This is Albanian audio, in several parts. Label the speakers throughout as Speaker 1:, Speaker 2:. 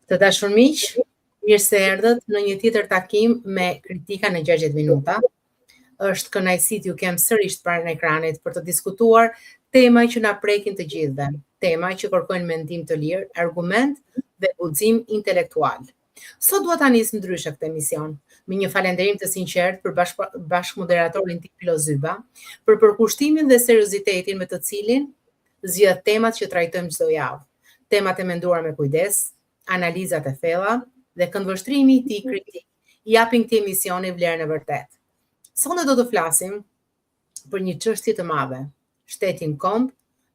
Speaker 1: Të dashur miq, mirë se erdhët në një tjetër takim me Kritika në 60 minuta. Është kënaqësi t'ju kem sërish pranë ekranit për të diskutuar tema që na prekin të gjithëve, tema që kërkojnë mendim të lirë, argument dhe guxim intelektual. Sot dua ta nis ndryshe këtë emision, me një falënderim të sinqert për bashkëmoderatorin tim Filozyba, për përkushtimin dhe seriozitetin me të cilin zgjedh temat që trajtojmë çdo javë. Temat e menduara me kujdes, analizat e thella dhe këndvështrimi i tij kritik i japin këtij emisioni vlerën e vërtetë. Sonde do të flasim për një çështje të madhe, shtetin komb,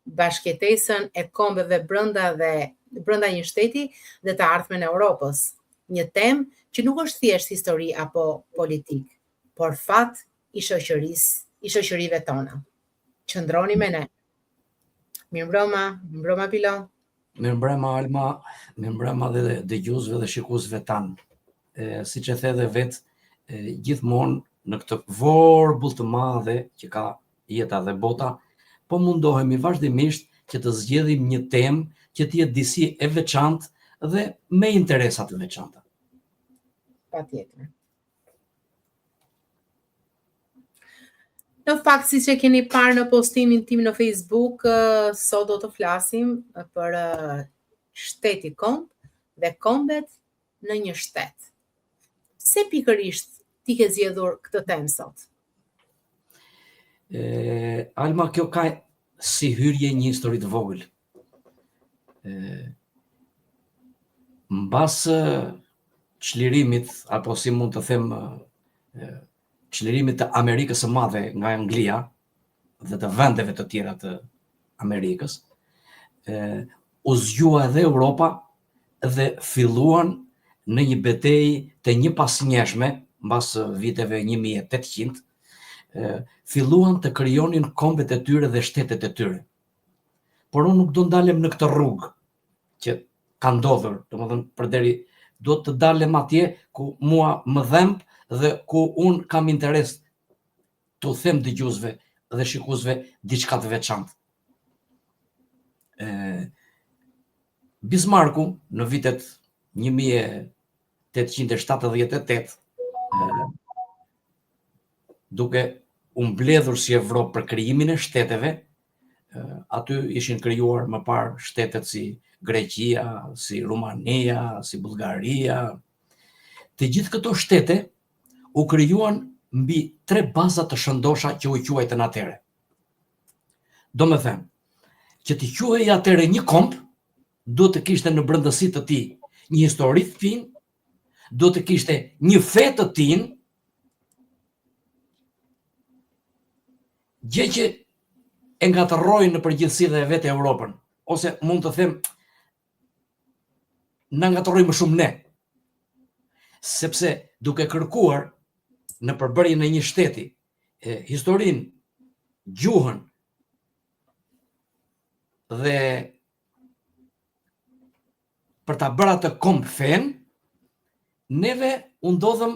Speaker 1: bashkëjetesën e kombeve brenda një shteti dhe të ardhmen e Europës. Një temë që nuk është thjesht histori apo politik, por fat i shoqërive tona. Qëndroni me ne. Mirëmbrëma Pilo.
Speaker 2: Mirëmbrëma Alma, mirëmbrëma dhe dëgjuesve dhe shikuesve tanë. Siç e the dhe vetë, gjithmonë në këtë vorbull të madhe që ka jeta dhe bota, po mundohemi vazhdimisht që të zgjedhim një temë që të jetë disi e veçantë dhe me interesa të veçanta.
Speaker 1: Patjetër. Në fakt, siç e keni parë në postimin tim në Facebook, sot do të flasim për shteti komb dhe kombet në një shtet. Se pikërisht ti ke zgjedhur këtë temë sot?
Speaker 2: Alma, kjo ka si hyrje një histori të vogël. Mbas çlirimit, apo si mund të them, çlirimit të Amerikës së Madhe nga Anglia dhe të vendeve të tjera të Amerikës, u zgjua edhe Europa dhe filluan në një betejë të një pasnjeshme, mbas viteve 1800, filluan të krijonin kombet e tyre dhe shtetet e tyre. Por unë nuk do ndalem në këtë rrugë që ka ndodhur, domethënë përderi do të dalem atje ku mua më dhemb dhe ku unë kam interes të them dëgjuesve dhe shikuesve diçka të veçantë. Bismarcku në vitet 1878, duke u mbledhur si Evropë për krijimin e shteteve, aty ishin krijuar më parë shtetet si Greqia, si Rumania, si Bullgaria. Të gjithë këto shtete u krijuan mbi 3 baza të shëndosha që u quajtën atëre. Domethënë, që të quhej atëre një komb, duhet të kishte në brendësi të tij një histori të tij, duhet të kishte një fe të tij, gjë që e ngatërrojnë në përgjithësi dhe vetë Europën, ose mund të them na ngatërrojnë më shumë ne. Sepse duke kërkuar në përbërjen e një shteti, historinë, gjuhën dhe për ta bërë atë komb fen, neve u ndodhëm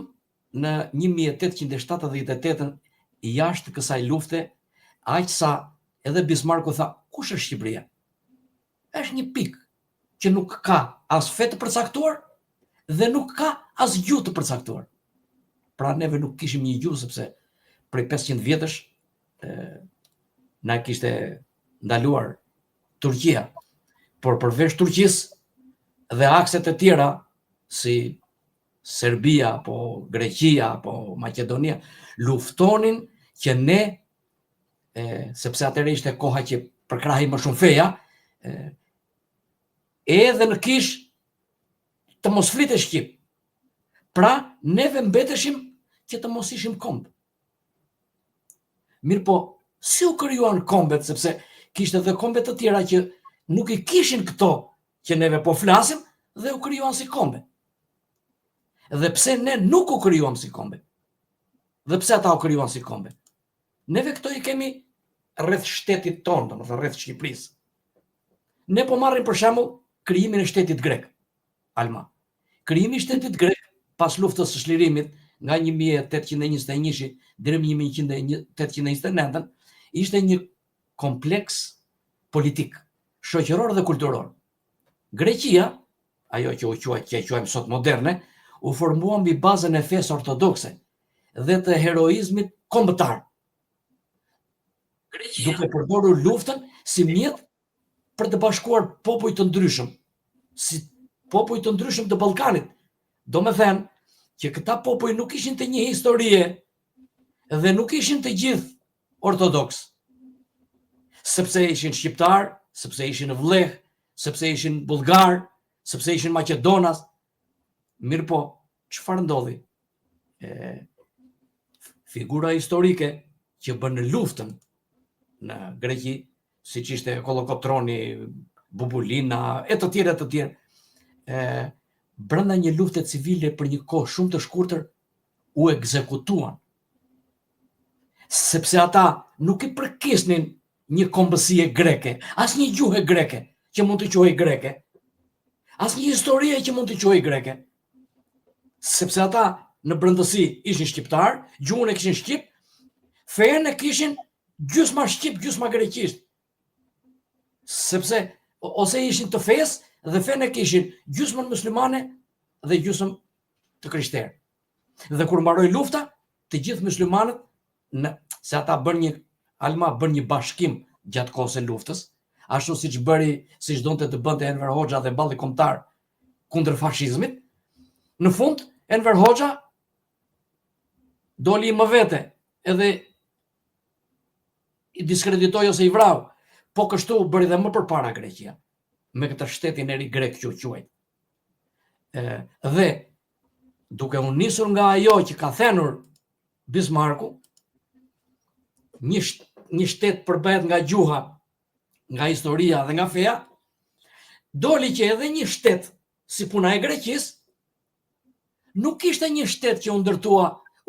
Speaker 2: në 1878 jashtë kësaj lufte, aq sa edhe Bismarcku tha, kush është Shqipëria? Është një pikë që nuk ka as fe të përcaktuar dhe nuk ka as gjuhë të përcaktuar. Pra neve nuk kishim një gjuhë sepse prej 500 vjetësh na kishte ndaluar Turqia. Por përveç Turqisë dhe akset e tjera si Serbia, apo Greqia, apo Maqedonia, luftonin që ne, sepse atëherë ishte koha që përkrahej më shumë feja, edhe në kish të mos flitë shqip. Pra, neve mbeteshim që të mos ishim komb. Mirë po, si u krijuan kombet, sepse kishte edhe kombet të tjera që nuk i kishin këto që neve po flasim dhe u krijuan si kombe. Dhe pse ne nuk u krijuam si kombe? Dhe pse ata u krijuan si kombe? Neve këto i kemi rreth shtetit tonë, domethënë rreth Shqipërisë. Ne po marrim për shembull krijimin e shtetit grek. Alma. Krijimi i shtetit grek pas luftës së çlirimit nga 1821 deri në 1829 ishte një kompleks politik, shoqëror dhe kulturor. Greqia, ajo që e quajmë sot moderne, u formua mbi bazën e fesë ortodokse dhe të heroizmit kombëtar, duke përdorur luftën si mjet për të bashkuar popuj të ndryshëm, si popuj të ndryshëm të Ballkanit. Do me thënë që këta popuj nuk ishin të një historie dhe nuk ishin të gjithë ortodoks, sepse ishin shqiptar, sepse ishin vleh, sepse ishin bullgar, sepse ishin maqedonas. Mirë po, çfarë ndodhi? Figura historike që bën luftën në Greqi, siç ishte Kolokoptroni, Bubulina, e të tjerë, brenda një lufte civile për një kohë shumë të shkurtër u ekzekutuan. Sepse ata nuk i përkisnin një kombësie greke, as një gjuhë greke që mund të quhej greke, as një historie që mund të quhej greke. Sepse ata në brendësi ishin shqiptar, gjuhën e kishin shqip, fenë e kishin gjysma shqip, gjysma greqisht. Sepse ose ishin të fesë dhe fenë e kishin gjysmën muslimane dhe gjysmën të krishterë. Dhe kur mbaroi lufta, të gjithë muslimanët, se ata bën një bashkim gjatë kohës së luftës, ashtu siç donte të bënte Enver Hoxha dhe balli kombëtar kundër fashizmit, në fund Enver Hoxha doli më vete edhe i diskreditoi ose i vrau, po kështu bëri dhe më përpara Greqia, me këtë shtetin e ri grek që quhet. Dhe duke u nisur nga ajo që ka thenur Bismarcku, një shtet përbëhet nga gjuha, nga historia dhe nga feja, doli që edhe një shtet si puna e Greqisë nuk ishte një shtet që u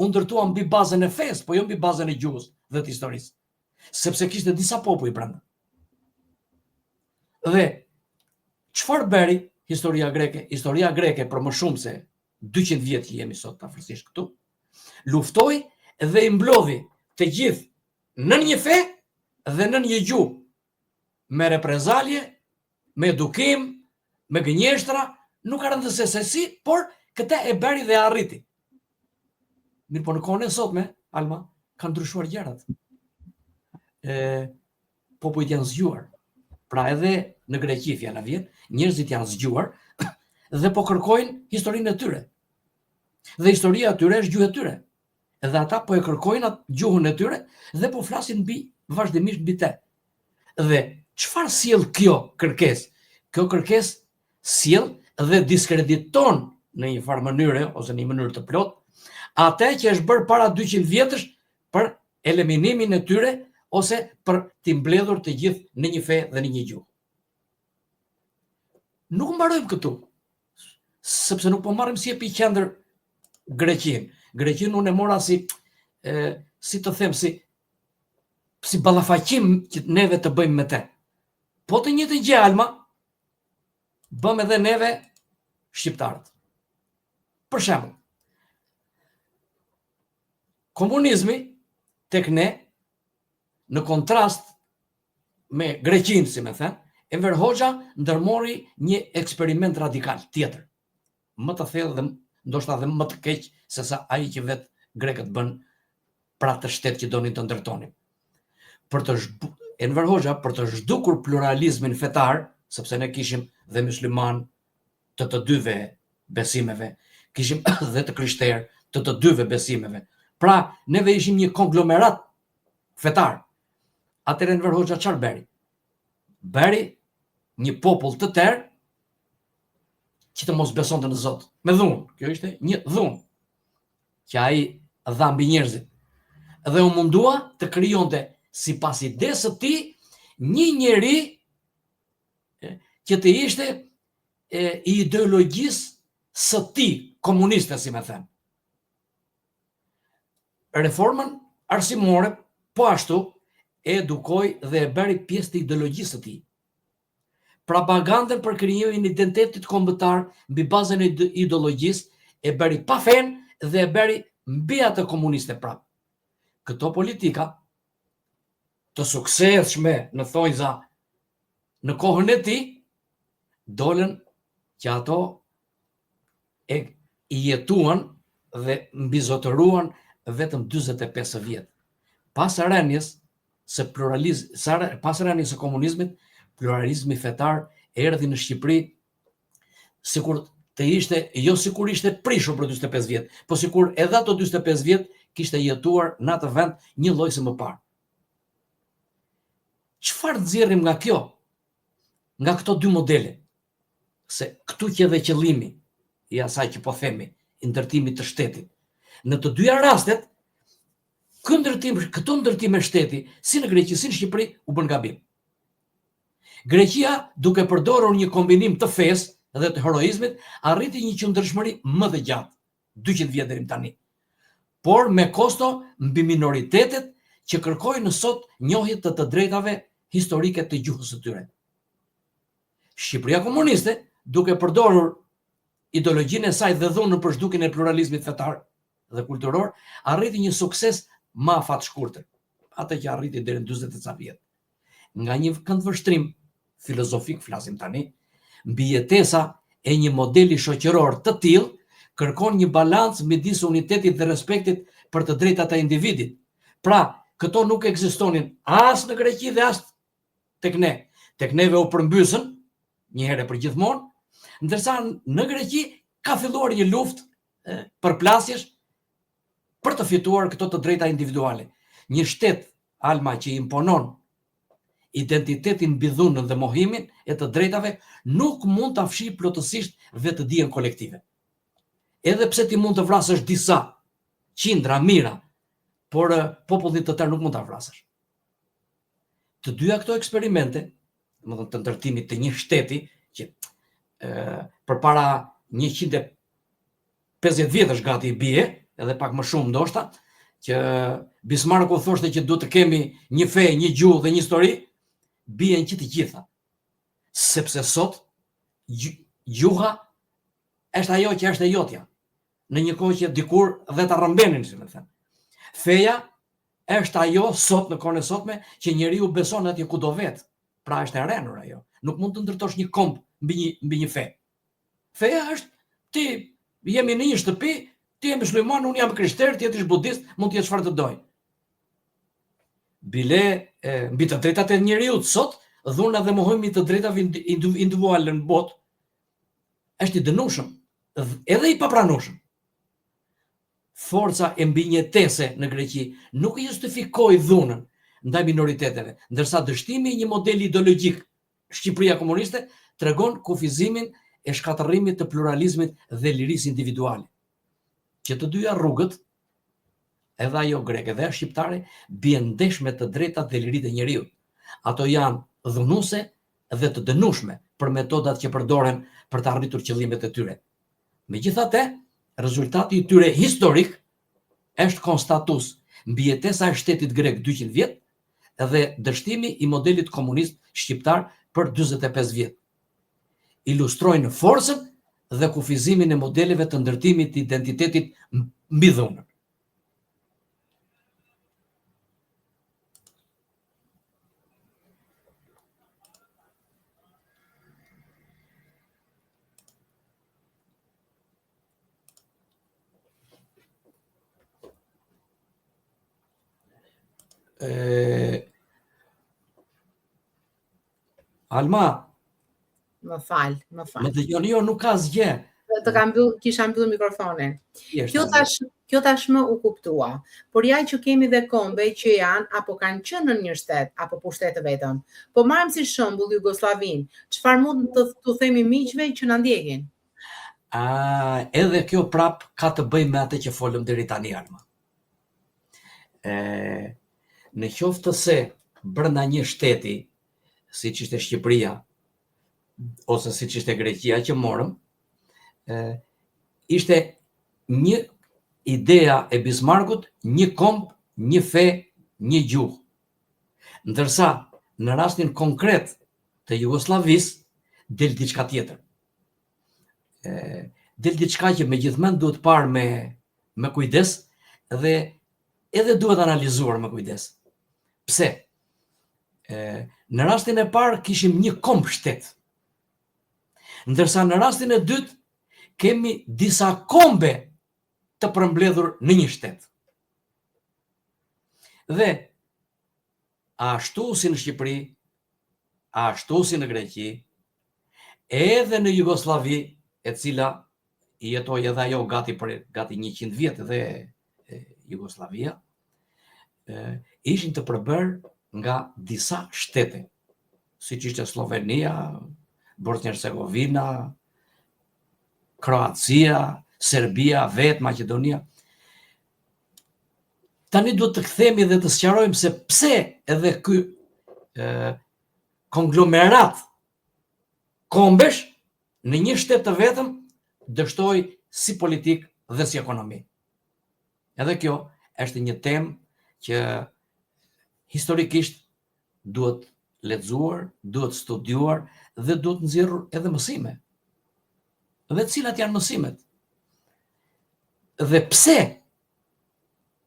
Speaker 2: ndërtua mbi bazën e fesë, po jo mbi bazën e gjuhës dhe të historisë, sepse kishte disa popuj brenda. Dhe çfarë bëri historia greke? Historia greke për më shumë se 200 vjet që jemi sot afërsisht këtu, luftoi dhe i mblodhi të gjithë në një fe dhe në një gjuhë, me reprezalje, me edukim, me gënjeshtra, nuk ka rëndësi se si, por këtë e bëri dhe arriti. Mirë po në kohën e sotme, Alma, kanë ndryshuar gjërat. Popujt janë zgjuar. Pra edhe në Greqi fjala vjen, njerëzit janë zgjuar dhe po kërkojnë historinë e tyre. Dhe historia e tyre është gjuha e tyre. Dhe ata po e kërkojnë atë gjuhën e tyre dhe po flasin vazhdimisht mbi të. Dhe çfarë sjell kjo kërkesë? Kjo kërkesë sjell dhe diskrediton në një farë mënyre ose në një mënyrë të plot atë që është bërë para 200 vjetësh për eliminimin e tyre ose për t'i mbledhur të gjithë në një fe dhe në një gjuhë. Nuk mbarojmë këtu, sepse nuk po marrim si epicentër Greqinë. Greqinë unë e mora si të them, si ballafaqim që neve të bëjmë me te. Po të njëjtën gjë, Alma, bëm edhe neve shqiptarët. Për shembull, komunizmi tek ne, në kontrast me Greqinë, si me thënë, Enver Hoxha ndërmori një eksperiment radikal tjetër, më të thellë dhe ndoshta edhe më të keq se sa ai që vetë grekët bën pra të shtet që donin të ndërtonin. Enver Hoxha për të zhdukur pluralizmin fetar, sepse ne kishim dhe musliman të dyve besimeve, kishim dhe të krishterë të dyve besimeve. Pra, neve ishim një konglomerat fetar. Atëherë Enver Hoxha çfarë bëri? Bëri një popull të tërë që të mos besonte në Zot, me dhunë. Kjo ishte një dhunë që ai dha mbi njerëzit. Dhe u mundua të krijonte sipas idesë së tij një njeri që të ishte i ideologjisë së tij, komuniste, si më thënë. Reformën arsimore po ashtu e edukoi dhe e bëri pjesë të ideologjisë së tij. Propagandën për krijimin e identitetit kombëtar mbi bazën e ideologjisë e bëri pa fenë dhe e bëri mbi atë komuniste prap. Këto politika të suksesshme në thonjza në kohën e tij dolën që ato i jetuan dhe mbizotëruan vetëm 45 vjet. Pas rënies së komunizmit, pluralizmi fetar erdhi në Shqipëri sikur të ishte, jo sikur ishte prishur për 45 vjet, po sikur edhe ato 45 vjet kishte jetuar në atë vend një lloj se më parë. Çfarë nxjerrim nga kjo? Nga këto dy modele? Se këtu që edhe qëllimi i asaj që po themi, i ndërtimit të shtetit. Në të dyja rastet, këto ndërtime shteti, si në Greqi, si në Shqipëri, u bën gabim. Greqia, duke përdorur një kombinim të fesë dhe të heroizmit, arriti një qëndrueshmëri më të gjatë, 200 vjet deri tani. Por me kosto mbi minoritetet që kërkojnë sot njohje të drejtave historike të gjuhës së tyre. Shqipëria komuniste, duke përdorur ideologjinë e saj dhe dhunën për zhdukjen e pluralizmit fetar dhe kulturor, arriti një sukses më afat shkurtër, atë që arriti deri në 40 ca vjet. Nga një këndvështrim filozofik, flasim tani, mbi jetesa e një modeli shoqëror të tillë kërkon një balancë midis unitetit dhe respektit për të drejtat e individit. Pra, këto nuk ekzistonin as në Greqi dhe as tek ne. Tek neve u përmbysën një herë për gjithmonë, ndërsa në Greqi ka filluar një luftë përplasjesh për të fituar këto të drejta individuale. Një shtet, Alma, që imponon identitetin mbi dhunën dhe mohimin e të drejtave, nuk mund ta fshijë plotësisht vetëdijen kolektive. Edhe pse ti mund të vrasësh disa qindra mira, por popullin të tërë nuk mund ta vrasësh. Të dyja këto eksperimente, domethënë të ndërtimit të një shteti që përpara 150 vjetësh gati i bie, edhe pak më shumë ndoshta, që Bismarcku thoshte që duhet të kemi një fe, një gjuhë dhe një histori, bien që të gjitha. Sepse sot gjuha është ajo që është e jotja, në një kohë që dikur dhe ta rrëmbenin, si më thënë. Feja është ajo sot në kohën e sotme që njeriu beson atje ku do vet. Pra është e renur ajo. Nuk mund të ndërtosh një komb mbi një fe. Feja është ti jemi në një shtëpi, ti je musliman, unë jam krishter, ti je budist, mund të jesh çfarë të doj. Bile mbi të drejtat e njeriu sot, dhuna dhe mohimi të drejtave individuale në botë është i dënueshëm, edhe i papranueshëm. Forca e mbinjetese në Greqi nuk justifikoi dhunën ndaj minoriteteve, ndërsa dështimi i një modeli ideologjik, Shqipëria komuniste, tregon kufizimin e shkatërrimit të pluralizmit dhe lirisë individuale. Që të dyja rrugët, edhe ajo greke dhe shqiptare, bien ndesh me të drejtat dhe liritë e njeriut. Ato janë dhunuese dhe të dënueshme për metodat që përdoren për të arritur qëllimet e tyre. Megjithatë, rezultati i tyre historik është konstatues mbi jetesa e shtetit grek 200 vjet dhe dështimi i modelit komunist shqiptar për 45 vjet. Ilustrojnë forcën dhe kufizimin e modeleve të ndërtimit të identitetit mbi dhunën. Alma,
Speaker 1: Më fal.
Speaker 2: më dëgjoni, jo, nuk ka asgjë.
Speaker 1: Kisha mbyllur mikrofonin. Kjo tashmë u kuptua, por ja që kemi dhe kombe që janë apo kanë qenë në një shtet apo pushtet të vetëm. Po marrim si shembull Jugosllavin, çfarë mund të themi miqve që na ndjekin?
Speaker 2: Edhe kjo prap ka të bëjë me atë që folëm deri tani, Alma. Në qoftë se brenda një shteti, siç ishte Shqipëria ose siç ishte Greqia që morëm, ishte një idea e Bismarckut, një komb, një fe, një gjuhë. Ndërsa në rastin konkret të Jugosllavisë del diçka tjetër. Del diçka që megjithmonë duhet parë me kujdes dhe edhe duhet analizuar me kujdes. Pse? Në rastin e parë kishim një komb shtet. Ndërsa në rastin e dytë, kemi disa kombe të përmbledhur në një shtet. Dhe ashtu si në Shqipëri, ashtu si në Greqi, edhe në Jugosllavi, e cila jetoi edhe ajo gati 100 vjet dhe Jugosllavia, ishin të përbërë nga disa shtete, siç ishte Slovenia, Bosnia-Hercegovina, Kroacia, Serbia, vetë Maqedonia. Tani duhet të kthehemi dhe të sqarojmë se pse edhe ky konglomerat kombesh në një shtet të vetëm dështoi si politik dhe si ekonomi. Edhe kjo është një temë që historikisht duhet lexuar, duhet studiuar dhe duhet nxjerrur edhe mësime. Dhe cilat janë mësimet? Dhe pse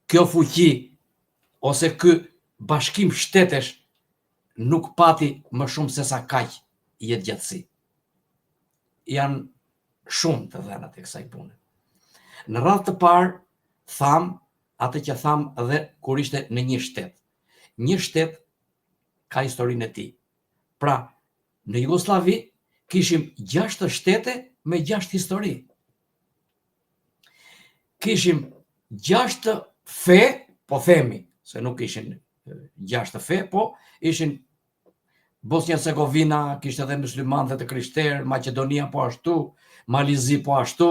Speaker 2: kjo fuqi ose ky bashkim shtetesh nuk pati më shumë se sa kaq jetëgjatësi? Janë shumë të dhënat e kësaj pune. Në radhë të parë tham atë që tham edhe kur ishte në një shtet. Një shtet ka historinë e tij. Pra, në Jugosllavi kishim 6 shtete me 6 histori. Kishim 6 fe, po themi, se nuk ishin 6 fe, po ishin Bosnia-Hercegovina, kishte edhe muslimanë dhe të krishterë, Maqedonia po ashtu, Malizi po ashtu,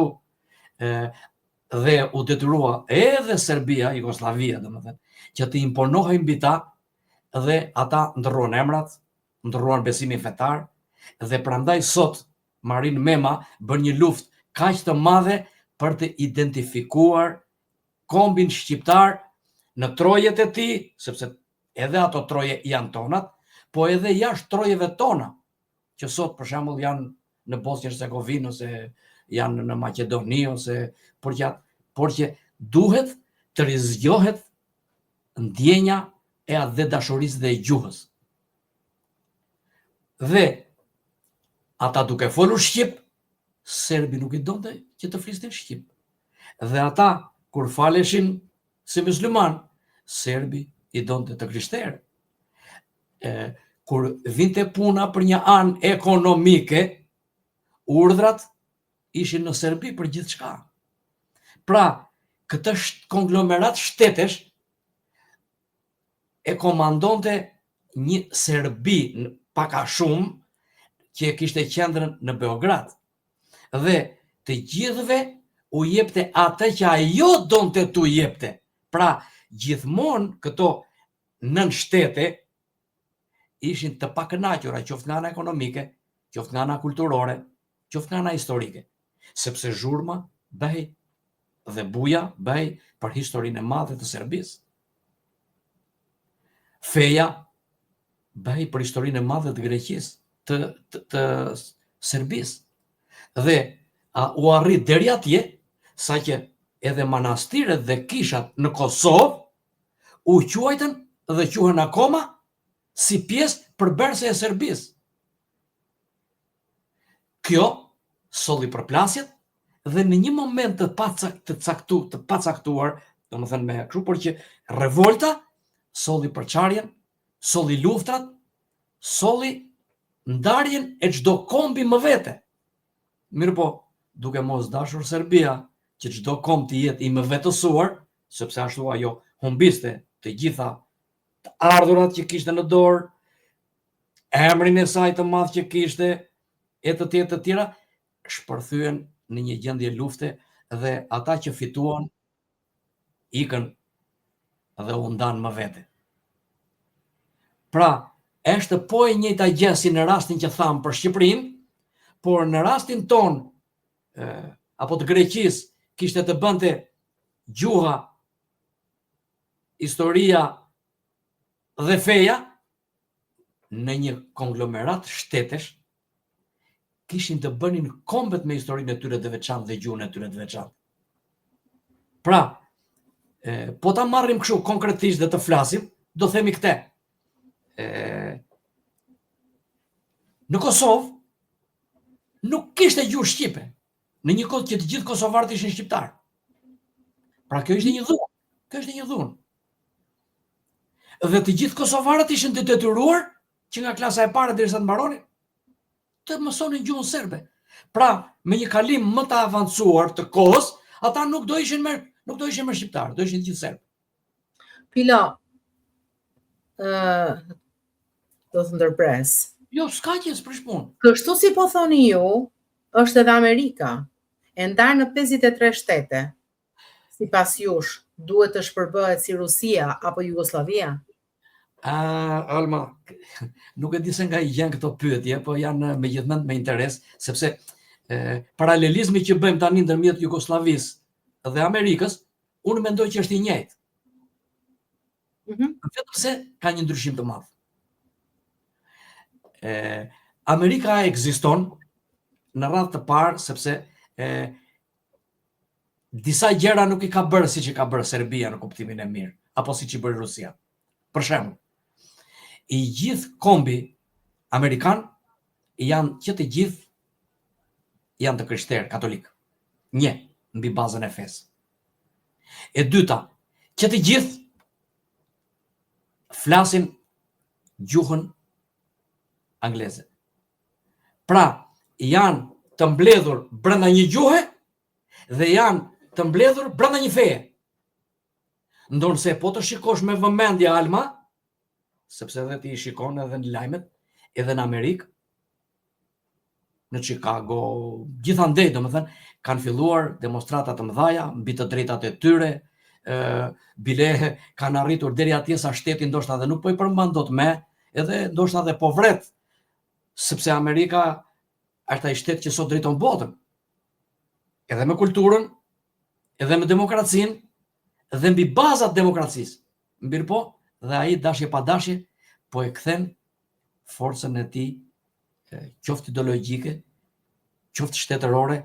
Speaker 2: dhe u detyrua edhe Serbia, Jugoslavia, domethënë, që të imponohej mbi ta dhe ata ndërruan emrat, ndërruan besimin fetar dhe prandaj sot Marin Mema bën një luftë kaq të madhe për të identifikuar kombin shqiptar në trojet e tij, sepse edhe ato troje janë tonat, po edhe jashtë trojeve tona, që sot për shembull janë në Bosnjë-Hercegovinë ose janë në Maqedoni ose por që duhet të rizgjohet ndjenja e atë dhe dashurisë dhe e gjuhës. Dhe ata duke folur shqip, serbi nuk i donte që të flisnin shqip. Dhe ata kur faleshin si musliman, serbi i donte të krishterë. Kur vinte puna për një anë ekonomike, urdhrat ishin në Serbi për gjithçka. Pra, këtë konglomerat shtetesh e komandonte një Serbi pak a shumë që kishte qendrën në Beograd. Dhe të gjithëve u jepte atë që ajo donte t'u jepte. Pra, gjithmonë këto nën shtete ishin të pakënaqura, qoftë nga ana ekonomike, qoftë nga ana kulturore, qoftë nga ana historike, sepse zhurma bëhej dhe buja bëhej për historinë e madhe të Serbisë. Feja bëhej për historinë e madhe të Greqisë, të Serbisë. Dhe u arrit deri atje, saqë edhe manastiret dhe kishat në Kosovë u quajtën dhe quhen akoma si pjesë përbërëse e Serbisë. Kjo solli përplasjet dhe në një moment të pacaktuar, domethënë me kështu, por që revolta solli përçarjen, solli luftrat, solli ndarjen e çdo kombi më vete. Mirëpo, duke mos dashur Serbia që çdo komb të jetë i më vetësuar, sepse ashtu ajo humbiste të gjitha të ardhurat që kishte në dorë, emrin e saj të madh që kishte, e të tjera, shpërthyen në një gjendje lufte dhe ata që fituan ikën dhe u ndan më vete. Pra, është po e njëjta gjë si në rastin që tham për Shqipërinë, por në rastin ton apo të Greqisë kishte të bënte gjuha, historia dhe feja, në një konglomerat shtetesh kishin të bënin kombet me historinë e tyre të veçantë dhe gjuhën e tyre të veçantë. Pra, po ta marrim kështu konkretisht dhe të flasim, do themi këtë. Në Kosovë nuk kishte gjuhë shqipe, në një kohë që të gjithë kosovarët ishin shqiptarë. Pra kjo ishte një dhunë. Kjo ishte një dhunë. Dhe të gjithë kosovarët ishin të detyruar që nga klasa e parë derisa të mbaronin të mësonin gjuhën serbe. Pra, me një kalim më të avancuar të kohës, ata nuk do ishin më shqiptarë, do ishin gjithë serbë.
Speaker 1: Pila, do të ndërpres.
Speaker 2: Jo, s'ka që s'prish punë.
Speaker 1: Kështu si po thoni ju, është edhe Amerika, e ndarë në 53 shtete. Sipas jush, duhet të shpërbëhet si Rusia apo Jugoslavia?
Speaker 2: Alma, nuk e di se nga i gjen këto pyetje, po janë megjithënë me interes, sepse paralelizmi që bëjmë tani ndërmjet Jugosllavisë dhe Amerikës, unë mendoj që është i njëjtë. Vetëm se ka një ndryshim të madh. Amerika ekziston në radhë të parë sepse disa gjëra nuk i ka bërë siç i ka bërë Serbia në kuptimin e mirë, apo siç i bëri Rusia. Për shembull, i gjithë kombi amerikan janë që të gjithë janë të krishterë katolik. Një, mbi bazën e fesë. E dyta, që të gjithë flasin gjuhën angleze. Pra, janë të mbledhur brenda një gjuhe dhe janë të mbledhur brenda një feje. Ndonse po të shikosh me vëmendje, Alma, sepse edhe ti i shikon edhe në lajmet, edhe në Amerikë, në Chicago, gjithandej, domethënë, kanë filluar demonstrata të mëdha mbi të drejtat e tyre, bile kanë arritur deri atje sa shteti ndoshta edhe nuk po i përmban dot më, edhe ndoshta edhe po vret, sepse Amerika është ai shtet që sot drejton botën. Edhe me kulturën, edhe me demokracinë, dhe mbi bazat demokracisë. Mirëpo, dhe ai dashje pa dashje po e kthen forcën e tij qoftë ideologjike, qoftë shtetërore,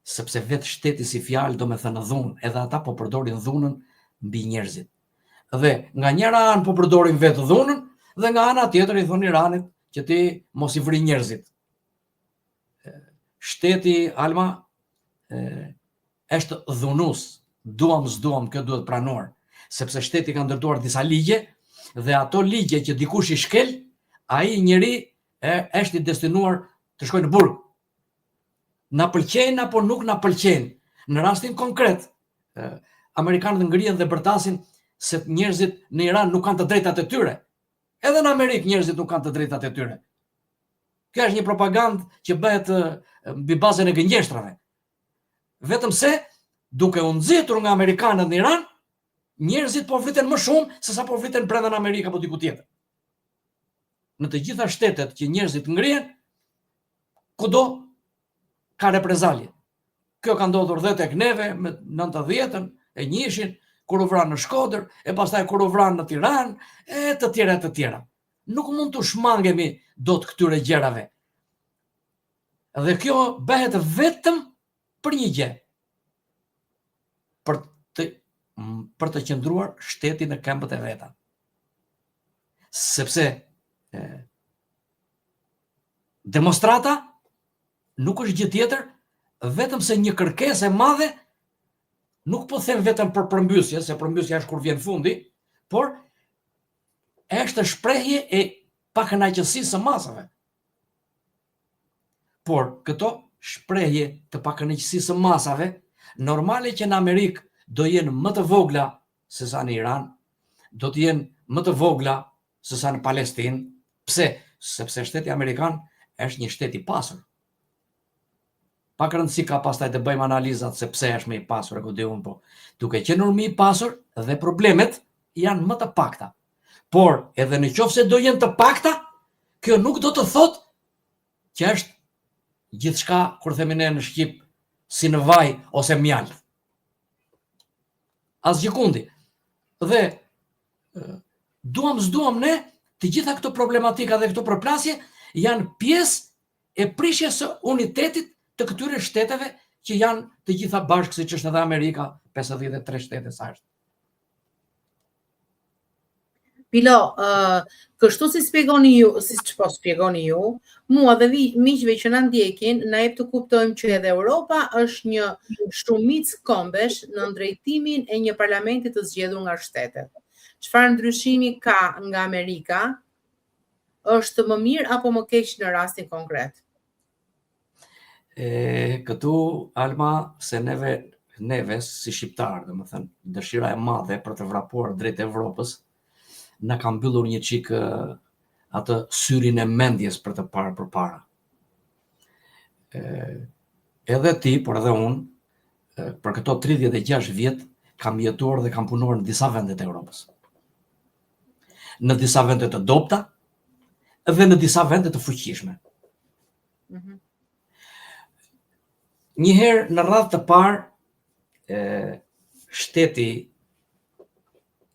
Speaker 2: sepse vetë shteti si fjalë do me thënë dhunë, edhe ata po përdorin dhunën mbi njerëzit. Dhe nga njëra anë po përdorin vetë dhunën, dhe nga ana tjetër i thonë Iranit që ti mos i vri njerëzit. Shteti, Alma, është dhunus, duam s'duam, kjo duhet pranuar, sepse shteti ka ndërtuar disa ligje, dhe ato ligje që dikush i shkel, ai njeri është i destinuar të shkojë në burg. Na pëlqejnë apo nuk na pëlqejnë. Në rastin konkret, amerikanët ngrihen dhe bërtasin se njerëzit në Iran nuk kanë të drejtat e tyre. Edhe në Amerikë njerëzit nuk kanë të drejtat e tyre. Kjo është një propagandë që bëhet mbi bazën e gënjeshtrave. Vetëm se, duke u nxitur nga amerikanët në Iran, njerëzit po vriten më shumë se sa po vriten brenda në Amerikë apo diku tjetër. Në të gjitha shtetet që njerëzit ngrihen, kudo ka reprezalje. Kjo ka ndodhur dhe tek neve me 90-ën, e njëshin, kur u vranë në Shkodër, e pastaj kur u vranë në Tiranë, e të tjera. Nuk mund të shmangemi dot këtyre gjërave. Dhe kjo bëhet vetëm për një gjë. Për të qëndruar shteti në këmbët e veta. Sepse demonstrata nuk është gjë tjetër, vetëm se një kërkesë e madhe, nuk po them vetëm për përmbysje, se përmbysja është kur vjen fundi, por është shprehje e pakënaqësisë së masave. Por këto shprehje të pakënaqësisë së masave, normale që në Amerikë do jenë më të vogla se sa në Iran, do të jenë më të vogla se sa në Palestinë. Pse? Sepse shteti amerikan është një shtet i pasur. Pak rëndësi ka pastaj të bëjmë analizat se pse është më i pasur, e ku di unë, po. Duke qenë më i pasur, dhe problemet janë më të pakta. Por, edhe në qoftë se do jenë të pakta, kjo nuk do të thotë që është gjithçka, kur themi ne në Shqip, si në vaj ose mjaltë. Asgjë kundi. Dhe duam s'duam ne, të gjitha këto problematika dhe këto përplasje janë pjesë e prishjes së unitetit të këtyre shteteve që janë të gjitha bashkë, siç është edhe Amerika, 53 shtete sa është.
Speaker 1: Pilo, kështu si spjegoni ju, spjegoni ju, mua dhe miqve që na ndjekin, na jep të kuptojmë që edhe Europa është një shumicë kombesh në drejtimin e një parlamenti të zgjedhur nga shtetet. Çfarë ndryshimi ka nga Amerika? Është më mirë apo më keq në rastin konkret?
Speaker 2: Këtu, Alma, se neve si shqiptarë, domethënë, dëshira e madhe për të vrapuar drejt Evropës, na ka mbyllur një çik atë syrin e mendjes për të parë përpara. Edhe ti, por edhe unë, për këto 36 vjet kam jetuar dhe kam punuar në disa vende të Evropës. Në disa vende të dobta dhe në disa vende të fuqishme. Njëherë në radhë të parë, shteti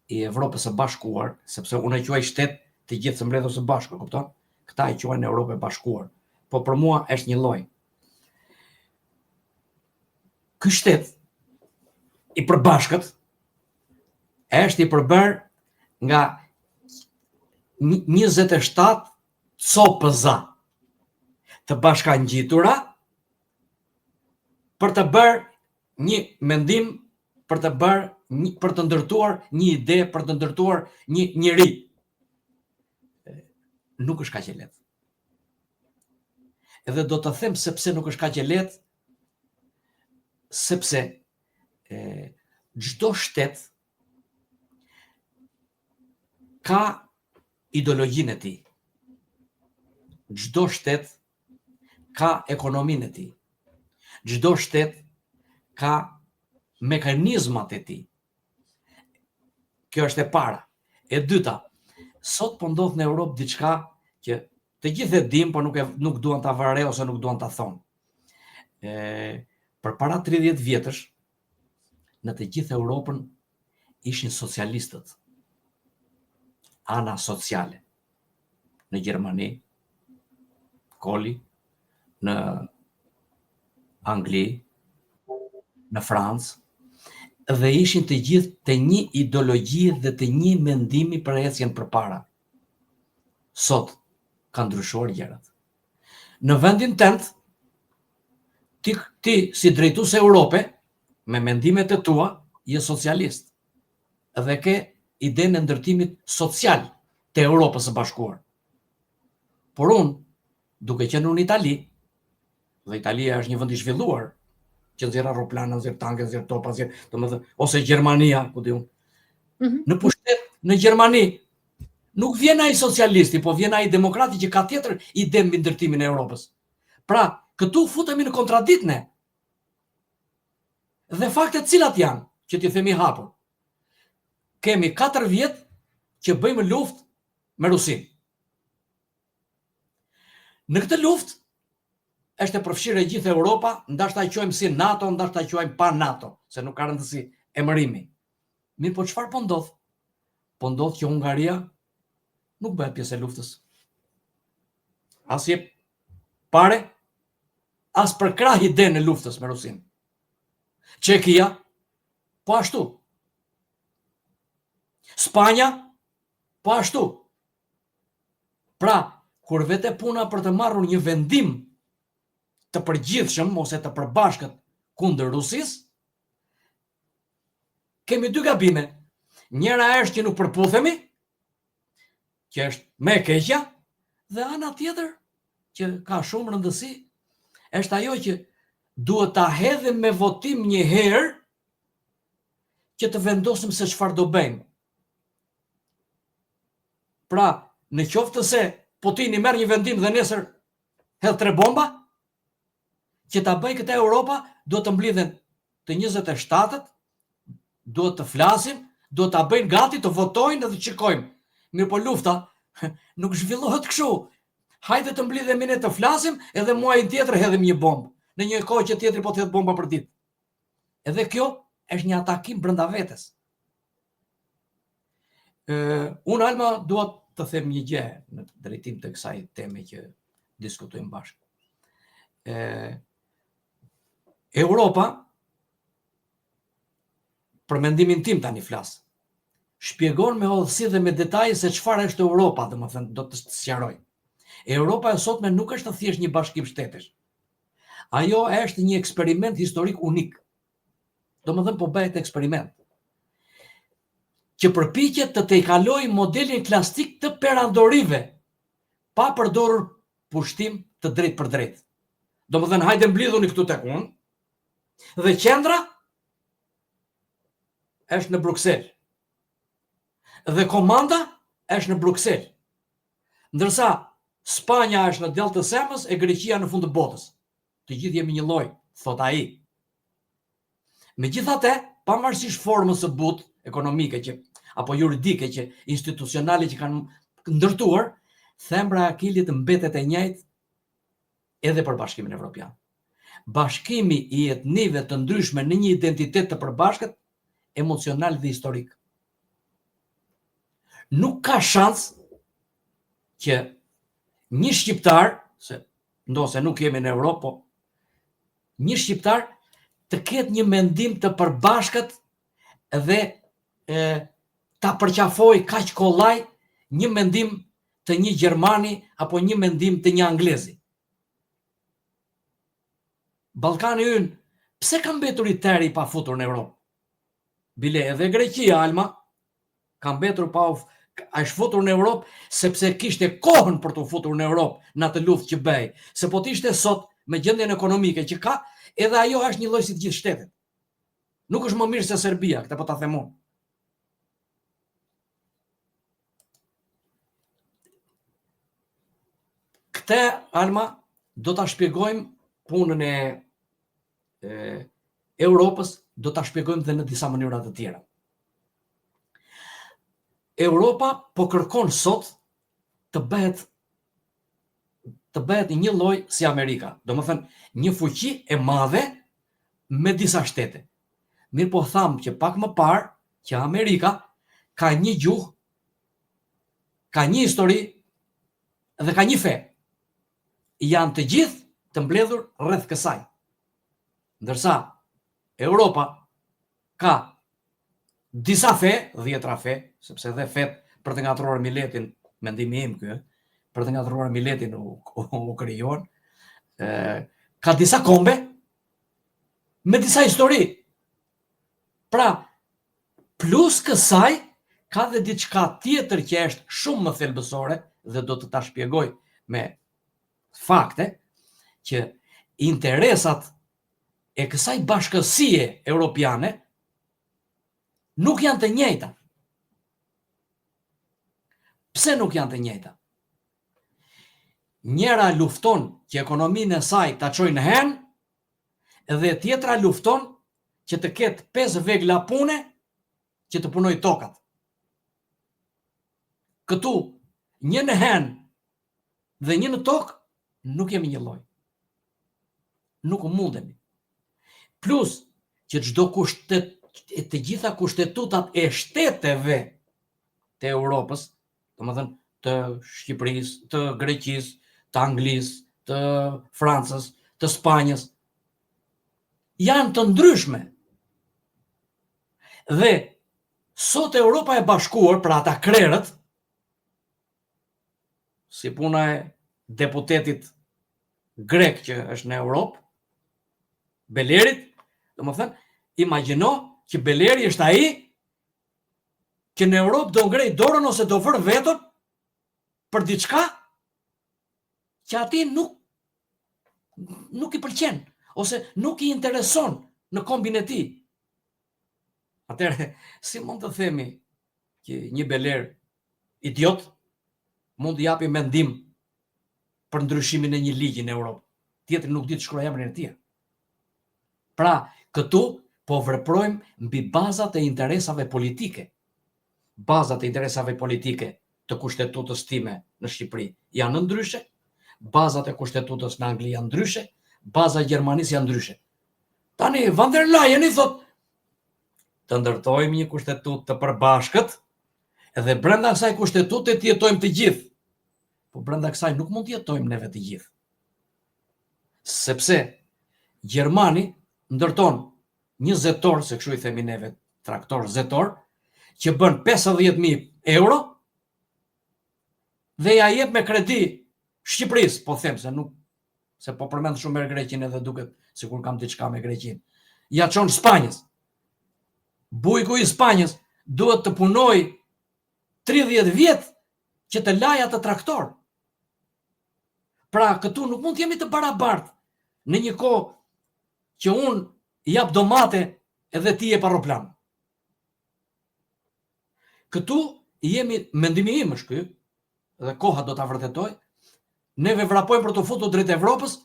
Speaker 2: i Evropës së Bashkuar, sepse unë e quaj shtet të gjithë së mbledhur së bashku, kupton? Këta e quajnë Europë e Bashkuar, po për mua është një lloj. Ky shtet i përbashkët është i përbërë nga 27 copëza të bashkangjitura për të bërë një mendim, për të ndërtuar një ide, për të ndërtuar një njeri. Nuk është kaq e lehtë. Edhe do të them sepse nuk është kaq e lehtë, sepse çdo shtet ka ideologjinë e tij. Çdo shtet ka ekonominë e tij. Çdo shtet ka mekanizmat e tij. Kjo është e para. E dyta, sot po ndodh në Europë diçka që të gjithë e dim, por nuk duan ta vare ose nuk duan ta thonë. Përpara 30 vjetësh, në të gjithë Europën ishin socialistët. Ana sociale. Në Gjermani, Koli, në Angli, në Francë, dhe ishin të gjithë të një ideologji dhe të një mendimi për ecjen përpara. Sot ka ndryshuar gjërat. Në vendin tënd, ti si drejtues Europe, me mendimet e tua, je socialist. Dhe ke idenë e ndërtimit social të Europës së Bashkuar. Por unë, duke qenë në Itali, dhe Italia është një vend i zhvilluar, që nxjerr aeroplana, nxjerr tanke, nxjerr topa, domethënë, ose Gjermania, ku diun. Në pushtet në Gjermani nuk vjen ai socialisti, po vjen ai demokrati që ka tjetër ide mbi ndërtimin e Europës. Pra, këtu futemi në kontradikt ne. Dhe faktet cilat janë, që t'i themi hapur. Kemi 4 vjet që bëjmë luftë me Rusinë. Në këtë luftë është e përfshirë e gjithë Europa, ndashta e quajmë si NATO, ndashta e quajmë pa NATO, se nuk ka rëndësi emërimi. Mirë, po çfarë po ndodh? Po ndodh që Hungaria nuk bëhet pjesë e luftës. As jep pare, as përkrah idenë e luftës me Rusinë. Çekia, po ashtu. Spanja, po ashtu. Pra, kur vete puna për të marrur një vendim të përgjithshëm ose të përbashkët kundër Rusisë, kemi 2 gabime. Njëra është që nuk përputhemi, që është më e keqja, dhe ana tjetër që ka shumë rëndësi, është ajo që duhet ta hedhim me votim një herë që të vendosim se çfarë do bëjmë. Pra, në qoftë se Putini merr një vendim dhe nesër hedh 3 bomba, që ta bëj këtë Europa, do të mblidhen të 27-ët, do të flasim, do ta bëjnë gati të votojnë dhe të shikojmë. Mirë, po lufta nuk zhvillohet kështu. Hajde të mblidhemi ne të flasim, edhe muajin tjetër hedhim një bombë, në një kohë që tjetri po të hedh bomba për ditë. Edhe kjo është një atakim brenda vetes. Unë, Alma, dua të them një gjë në drejtim të kësaj teme që diskutojmë bashkë. Europa, për mendimin tim tani flas, shpjegon me hollësi dhe me detaje se çfarë është Europa, domethënë do të sqaroj. Europa e sotme nuk është thjesht një bashkim shtetesh. Ajo është një eksperiment historik unik. Domethënë po bëhet eksperiment që përpiqet të tejkalojë modelin klasik të perandorive, pa përdorur pushtim të drejtë për drejtë. Domethënë hajde mblidhuni këtu tek unë, dhe qendra është në Bruksel. Dhe komanda është në Bruksel. Ndërsa Spanja është në delë të Semës e Greqia në fund të botës. Të gjithë jemi një lloj, thot ai. Megjithatë, pavarësisht formës së butë ekonomike apo juridike institucionale që kanë ndërtuar, thembra e Akilit mbetet e njëjtë edhe për Bashkimin Evropian. Bashkimi i etnive të ndryshme në një identitet të përbashkët, emocional dhe historik. Nuk ka shans që një shqiptar, ndose nuk jemi në Europë, po një shqiptar të ketë një mendim të përbashkët dhe ta përqafoj kaq kollaj një mendim të një gjermani apo një mendim të një anglezi. Ballkani ynë, pse ka mbetur i tërë i pa futur në Europë? Bile edhe Greqia, Alma, ka mbetur është futur në Europë sepse kishte kohën për të futur në Europë në atë luftë që bëi. Se po t'ishte sot me gjendjen ekonomike që ka, edhe ajo është një lloj si të gjithë shtetet. Nuk është më mirë se Serbia, këtë po ta them unë. Këtë, Alma, do ta shpjegojmë punën e Europës, do ta shpjegojmë dhe në disa mënyra të tjera. Europa po kërkon sot të bëhet një lloj si Amerika, domethënë një fuqi e madhe me disa shtete. Mirë po thamë që pak më parë që Amerika ka një gjuhë, ka një histori dhe ka një fe. Janë të gjithë të mbledhur rreth kësaj. Ndërsa Europa ka disa fe, 10 fe, sepse dhe fet për të ngatruar miletin, mendimi im ky, për të ngatruar miletin u krijuan, ka disa kombe me disa histori. Pra, plus kësaj, ka dhe diçka tjetër që është shumë më thelbësore dhe do të ta shpjegoj me fakte, që interesat e kësaj bashkësie europiane nuk janë të njëjta. Pse nuk janë të njëjta? Njëra lufton që ekonominë e saj ta çojë në hen, dhe tjetra lufton që të ketë 5 vegla pune që të punoj tokat. Këtu, një në hen dhe një në tokë, nuk jemi një lloj. Nuk mundemi. Plus, që të gjitha kushtetutat e shteteve të Europës, domethënë të Shqipërisë, të Greqisë, të Anglisë, të Francës, të Spanjës, janë të ndryshme. Dhe sot Europa e Bashkuar, pra ata krerët, si puna e deputetit grek që është në Europë, Belerit, domethënë, imagjino që Beleri është ai që në Europë do ngrej dorën ose do vër vetën për diçka që ati nuk i pëlqen ose nuk i intereson në kombin e tij. Atëherë, si mund të themi që një Beler idiot mund të japi mendim për ndryshimin e një ligji në Europë? Tjetri nuk di të shkruajë emrin e tij. Pra, këtu po veprojmë mbi bazat e interesave politike. Bazat e interesave politike të kushtetutës time në Shqipëri janë ndryshe, bazat e kushtetutës në Angli janë ndryshe, baza e Gjermanisë janë ndryshe. Tani Van der Leyen i thot, të ndërtojmë një kushtetutë të përbashkët, edhe brenda kësaj kushtetutë të jetojmë të gjithë. Po brenda kësaj nuk mund të jetojmë neve të gjithë. Sepse Gjermani ndërton një zetor, se kështu i themi neve, traktor zetor, që bën 50.000 euro dhe ja jep me kredi Shqipërisë, po them se po përmend shumë herë Greqin edhe duket sikur kam diçka me Greqin. Ja çon Spanjës. Bujku i Spanjës duhet të punoj 30 vjet që të laj atë traktor. Pra këtu nuk mund të jemi të barabartë në një kohë që unë jap domate edhe ti jep aeroplan. Këtu jemi, mendimi im është ky, dhe koha do ta vërtetoj, neve vrapojmë për të futur drejt Evropës,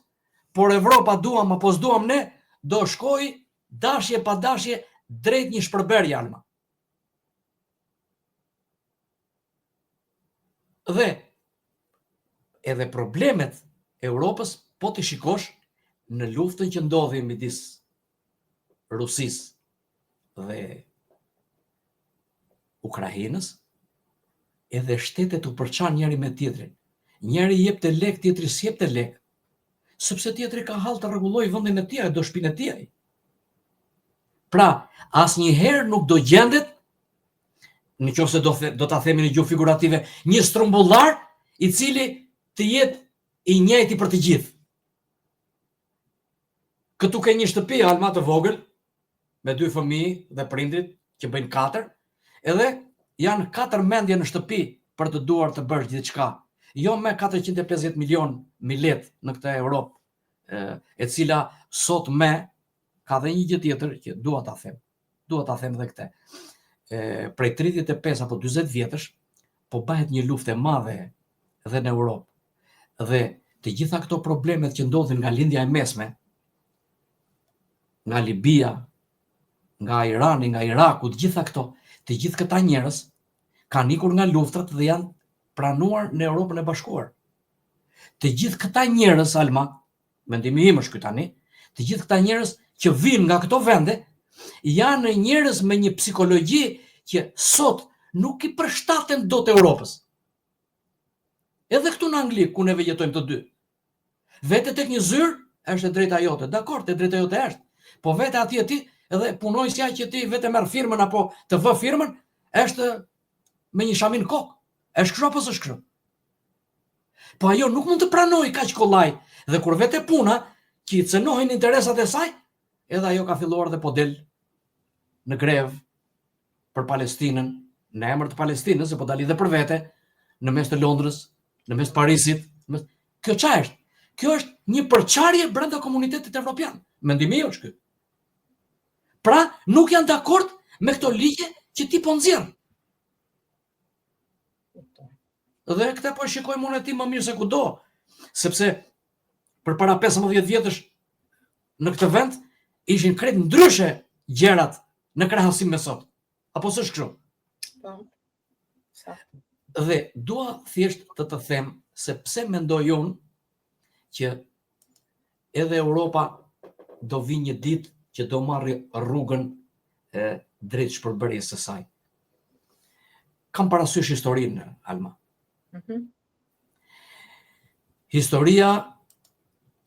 Speaker 2: por Evropa duam apo s'duam ne, do shkoj dashje pa dashje drejt një shpërberje, Alma. Dhe edhe problemet Europës, po të shikosh në luftën që ndodhi midis Rusisë dhe Ukrainës, edhe shtetet u përçan njëri me tjetrin. Njëri jep të lek, tjetri s'jep të lek, sepse tjetri ka hall të rregulloj vendin e tij, do shpinë e tij. Pra, asnjëherë nuk do gjendet, nëse do ta themi në gjuhë figurative, një strumbullar i cili të jetë i njëjti për të gjithë. Këtu ke një shtëpi Alma të vogël, me 2 fëmijë dhe prindrit që bëjnë 4, edhe janë 4 mendje në shtëpi për të duar të bësh diçka. Jo me 450 milion milet në këtë Europë, e cila sot ka dhe një gjë tjetër që dua ta them dhe këtë. Prej 35 apo 40 vjetësh, po bëhet një luftë e madhe edhe në Europë. Dhe të gjitha këto problemet që ndodhin nga lindja e mesme, nga Libia, nga Irani, nga Iraku, të gjithë këta njerëz kanë ikur nga luftrat dhe janë pranuar në Europën e Bashkuar. Të gjithë këta njerëz, Alma, mendimi im është ky tani, të gjithë këta njerëz që vinë nga këto vende janë njerëz me një psikologji që sot nuk i përshtaten dot Europës. Edhe këtu në Angli, ku neve jetojmë të dy. Vete tek një zyrë, është e drejta jote. Dakor, e drejta jote është. Po vete atje ti, edhe punojësja që ti vete merr firmën apo të vë firmën, është me një shamin kokë. Është kështu apo s'është kështu? Po ajo nuk mund të pranojë kaq kollaj, dhe kur vete puna, që i cënohin interesat e saj, edhe ajo ka filluar dhe po del në grevë për Palestinën, në emër të Palestinës, se po dali dhe për vete, në mes të Londrës, në mes të Parisit. Kjo çfarë është? Kjo është një përçarje brenda komunitetit evropian. Mendimi im është ky. Pra, nuk janë dakord me këto ligje që ti po nxjerr. Dhe këtë po shikojmë unë ti më mirë se kudo, sepse përpara 15 vjetësh në këtë vend ishin krejt ndryshe gjërat në krahasim me sot. Apo s'është kështu?
Speaker 1: Po.
Speaker 2: Dhe dua thjesht të them se pse mendoj unë që edhe Europa do vi një ditë që do marrë rrugën drejt shpërbërjes së saj. Kam parasysh historinë, Alma. Historia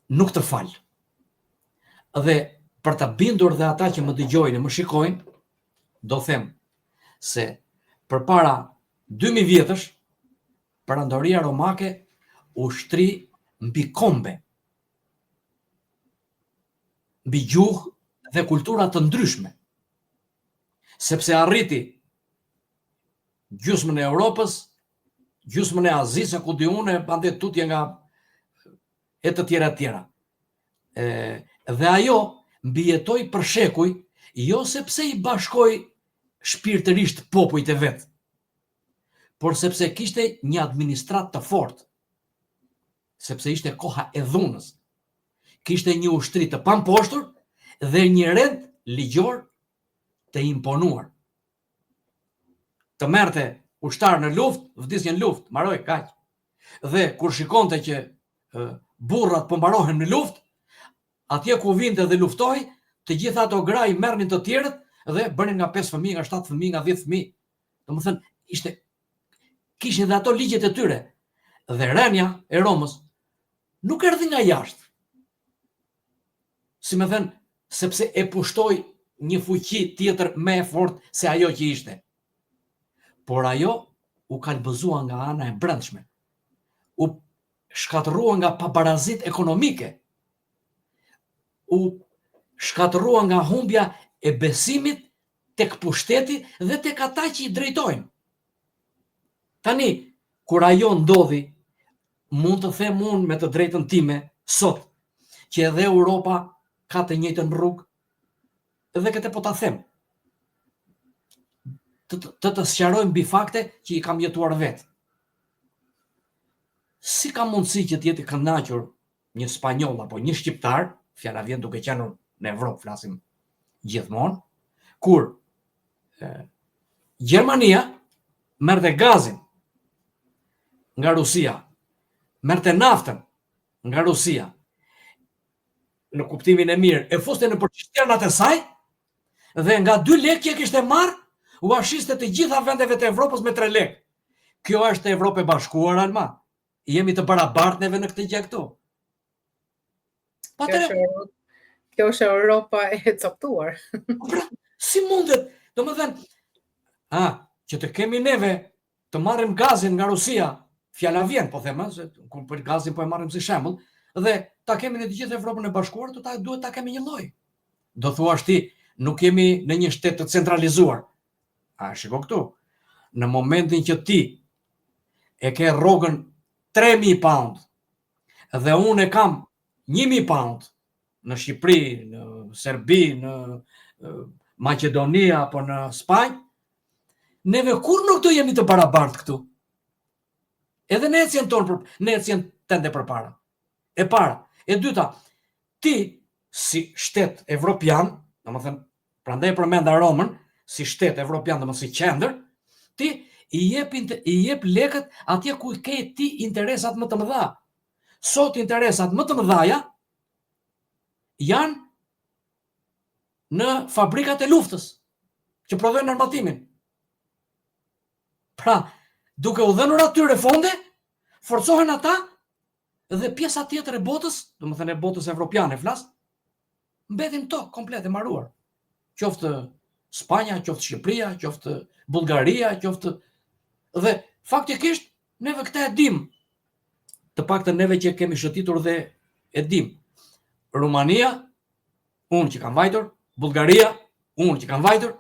Speaker 2: nuk të fal. Dhe për të bindur dhe ata që më dëgjojnë e më shikojnë, do them se përpara 2000 vjetësh, perandoria romake u shtri mbi kombe, mbi gjuhë dhe kultura të ndryshme, sepse arriti gjysmën e Europës, gjysmën e Azisë, ku di unë, ande tutje nga e të tjera. Dhe ajo mbijetoi për shekuj, jo sepse i bashkoi shpirtërisht popujt e vet, por sepse kishte një administrat të fortë, sepse ishte koha e dhunës, kishte një ushtri të pamposhtur dhe një rend ligjor të imponuar. Të merrte ushtar në luftë, vdisjen në luftë, mbaroi kaq. Dhe kur shikonte që burrat po mbarohen në luftë, atje ku vinte dhe luftoi, të gjitha ato gra i merrnin të tjerët dhe bënin nga 5 fëmijë, nga 7 fëmijë, nga 10 fëmijë. Domethënë kishin dhe ato ligjet e tyre. Dhe rënia e Romës nuk erdhi nga jashtë. Si më thënë, sepse e pushtoi një fuqi tjetër më e fortë se ajo që ishte. por ajo u kalbëzua nga ana e brendshme, u shkatërrua nga pabarazit ekonomike, u shkatërrua nga humbja e besimit tek pushteti dhe tek ata që i drejtojnë. Tani, kur ajo ndodhi, mund të them unë me të drejtën time sot, që edhe Europa ka të njëjtën rrugë, dhe këtë po ta them. Të sqarojmë mbi fakte që i kam jetuar vetë. Si ka mundësi që të jetë i kënaqur një spanjoll apo një shqiptar, fjala vjen duke qenë në Evropë, flasim gjithmonë, kur Gjermania merrte gazin nga Rusia, merrte naftën nga Rusia, në kuptimin e mirë, e fuste në përcisternat e saj, dhe nga 2 lekë që kishte marrë, u ashiste të gjitha vendeve të Evropës me 3 lekë. Kjo është Evropë e Bashkuar, Alma. Jemi të barabartë neve në këtë gjë këtu.
Speaker 1: Kjo është Europa e coptuar.
Speaker 2: Pra, si mundet? Domethënë, që të kemi neve të marrim gazin nga Rusia, fjala vjen, po them, se kur për gazin po e marrim si shembull, dhe ta kemi në të gjithë Evropën e Bashkuar, duhet ta kemi një lloj. Do thuash ti, nuk jemi në një shtet të centralizuar. Shiko këtu. Në momentin që ti e ke rrogën 3.000 pound dhe unë e kam 1.000 pound në Shqipëri, në Serbi, në Maqedonia apo në Spanjë, neve kur nuk do jemi të barabartë këtu. Edhe ne ecjen tonë, ne ecjen tende përpara. E para, e dyta, ti si shtet evropian, domethënë, prandaj e përmenda Romën, si shtet evropian, domethënë si qendër, ti i jep lekët atje ku ke ti interesat më të mëdha. Sot interesat më të mëdhaja janë në fabrikat e luftës, që prodhojnë armatimin. Pra, duke u dhënur atyre fonde, forcohen ata dhe pjesa tjetër e botës, domethënë e botës evropiane flas, mbetin to komplet e mbaruar. Qoftë Spanja, qoftë Shqipëria, qoftë Bullgaria, qoftë, dhe faktikisht neve këta e dim. Të paktën neve që kemi shëtitur dhe e dim. Rumania, unë që kam vajtur, Bullgaria, unë që kam vajtur,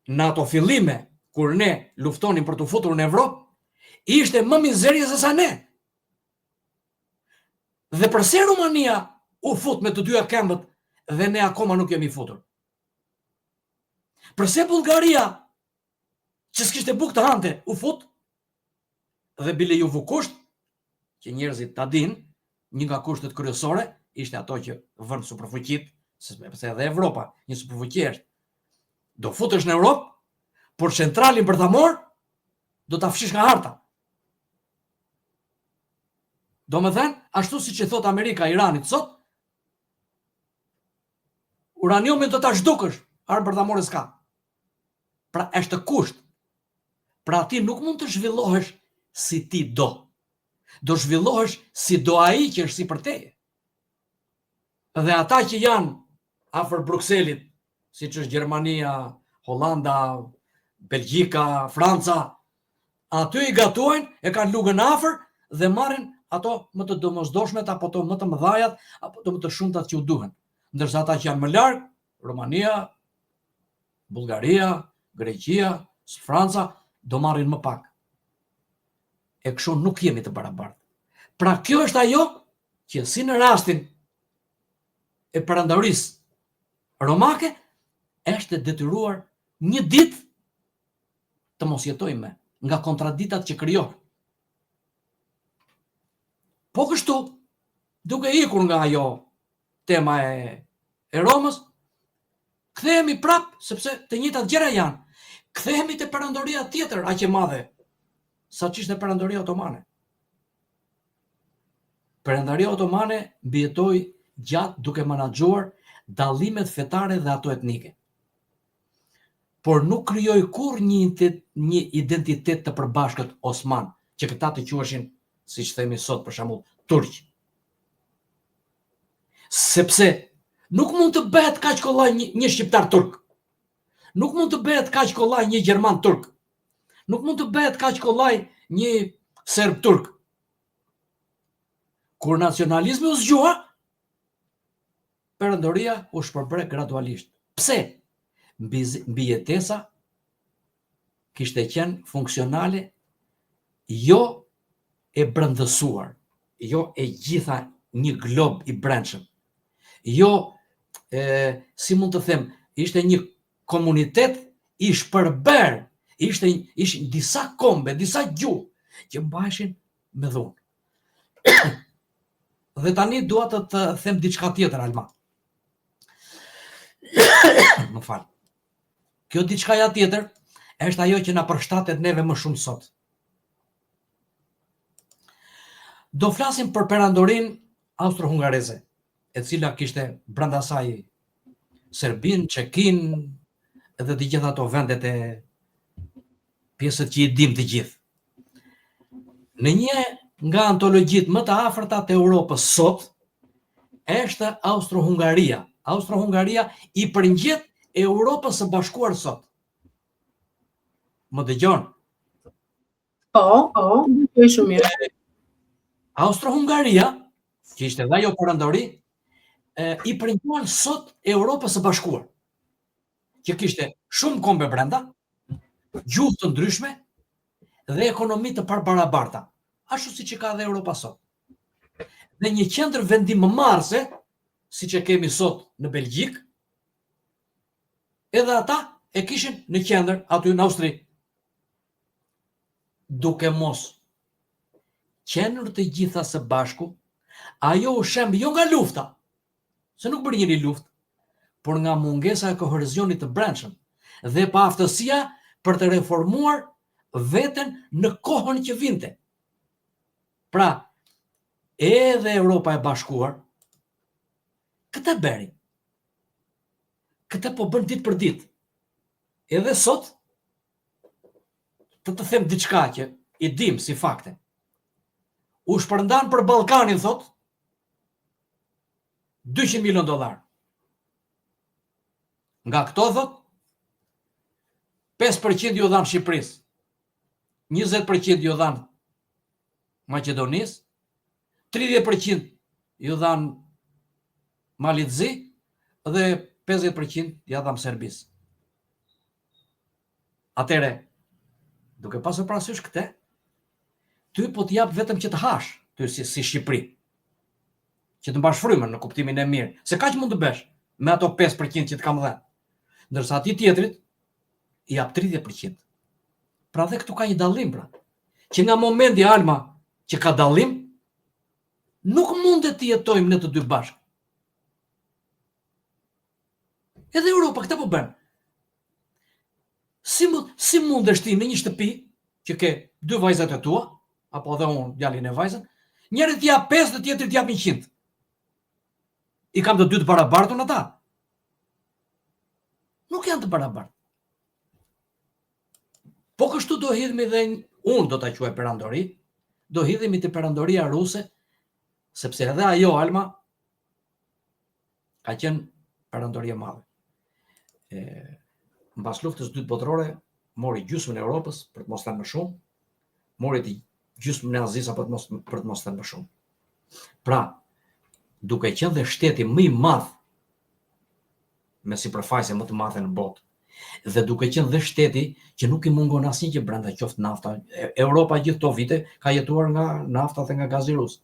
Speaker 2: në ato fillime kur ne luftonim për të futur në Evropë, ishte më mizerje se sa ne. Dhe përse Rumania u fut me të dyja këmbët dhe ne akoma nuk jemi futur? Përse Bullgaria, që s'kishte bukë të hante, u fut dhe bile ju vu kusht, që njerëzit ta din, një nga kushtet kryesore ishte ato që vënë superfuqit, sepse edhe Evropa, një superfuqi është. Do futesh në Europë, por centralin për ta marrë, do ta fshish nga harta. Domethënë, ashtu siç e thot Amerika Iranit sot, uraniumin do ta zhdukësh, armë për ta marrë s'ka. Pra është kusht. Pra ti nuk mund të zhvillohesh si ti do. Do zhvillohesh si do ai që është si për teje. Dhe ata që janë afër Brukselit, siç është Gjermania, Hollanda, Belgjika, Franca, aty i gatuajnë, e kanë lugën afër dhe marrin ato më të domosdoshmet apo to më të mëdhajat apo to më të shumtat që u duhen. Ndërsa ata që janë më larg, Rumania, Bullgaria, Greqia, Franca, do marrin më pak. E kështu nuk jemi të barabartë. Pra kjo është ajo që si në rastin e perandorisë romake është detyruar një ditë të mos jetojmë me, nga kontraditat që krijohen. Po kështu, duke ikur nga ajo tema e Romës, kthehemi prap, sepse të njëjtat gjëra janë. Kthehemi te perandoria tjetër, aq e madhe, sa ç'ishte perandoria otomane. Perandoria otomane mbijetoi gjatë duke menaxhuar dallimet fetare dhe ato etnike. Por nuk krijoi kurrë një identitet të përbashkët osman, që këta të quheshin, siç themi sot për shembull, turq. Sepse nuk mund të bëhet kaq kollaj një shqiptar turk. Nuk mund të bëhet kaq kollaj një gjerman turk. Nuk mund të bëhet kaq kollaj një serb turk. Kur nacionalizmi u zgjua, Perandoria u shpërbre gradualisht. Pse? Mbi jetesa kishte qenë funksionale, jo e brendësuar, jo e gjitha një glob i brendshëm. Jo, si mund të them, ishte një komunitet i shpërber, ishin disa kombe, disa gjuhë që mbaheshin me dhunë. Dhe tani dua të them diçka tjetër, Alma. Më fal. Kjo diçkaja tjetër është ajo që na përshtatet neve më shumë sot. Do flasim për perandorin austro-hungareze, e cila kishte brenda saj Serbin, Çekin, edhe të gjitha ato vendet e pjesët që i dim të gjithë. Në një nga antologjit më të afërta të Europës sot, është Austro-Hungaria. Austro-Hungaria i përngjet Europës së Bashkuar sot. Më dëgjon?
Speaker 1: Po, dëgjoj shumë mirë.
Speaker 2: Austro-Hungaria, që ishte dhe ajo perandori, i përngjuan sot Europës së Bashkuar, që kishte shumë kombe brenda, gjuhë të ndryshme dhe ekonomi të barabarta, ashtu siç e ka dhe Europa sot. Dhe një qendër vendimmarrëse, siç e kemi sot në Belgjik, edhe ata e kishin në qendër aty në Austri. Duke mos qenur të gjitha së bashku, ajo u shemb jo nga lufta, se nuk bëri një luftë, por nga mungesa e koherzionit të brendshëm dhe pa aftësia për të reformuar veten në kohën që vinte. Pra, edhe Europa e Bashkuar këtë bëri. Këtë po bën ditë për ditë. Edhe sot, të them diçka që i dim si fakte. U shpërndan për Ballkanin, thot, $200 milion. Nga këto, thot, 5% ju dhan Shqipërisë, 20% ju dhan Maqedonisë, 30% ju dhan Malitzi dhe 50% ja dhan Serbisë. Atëre, duke pasur parasysh këtë, ty po t'jap vetëm që të hash, ty si Shqipëri, që të mbash frymën në kuptimin e mirë, se kaq mund të bësh me ato 5% që të kam dhënë, ndërsa atij tjetrit i jap 30%. Pra dhe këtu ka një dallim, pra, që nga momenti, Alma, që ka dallim, nuk mundet të jetojmë ne të dy bashkë. Edhe Europa këtë po bën. Si mundesh ti në një shtëpi që ke dy vajzat e tua, apo edhe unë djalin e vajzën, njëri t'ja 5 dhe tjetri t'ja 100. I kam të dy të barabartun ata. Nuk janë të barabartë. Po kështu do hidhemi dhe unë do ta quaj perandori, do hidhemi te perandoria ruse, sepse edhe ajo, Alma, ka qenë perandori e madhe. Mbas luftës së dytë botërore, mori gjysmën e Europës, për të mos thënë më shumë, mori gjysmën e Azisë për të mos thënë më shumë. Pra, duke qenë dhe shteti më i madh me sipërfaqe më të madhe në botë, dhe duke qenë dhe shteti që nuk i mungon asnjë që brenda qoftë nafta. Europa gjithë këto vite ka jetuar nga nafta dhe nga gazi rus.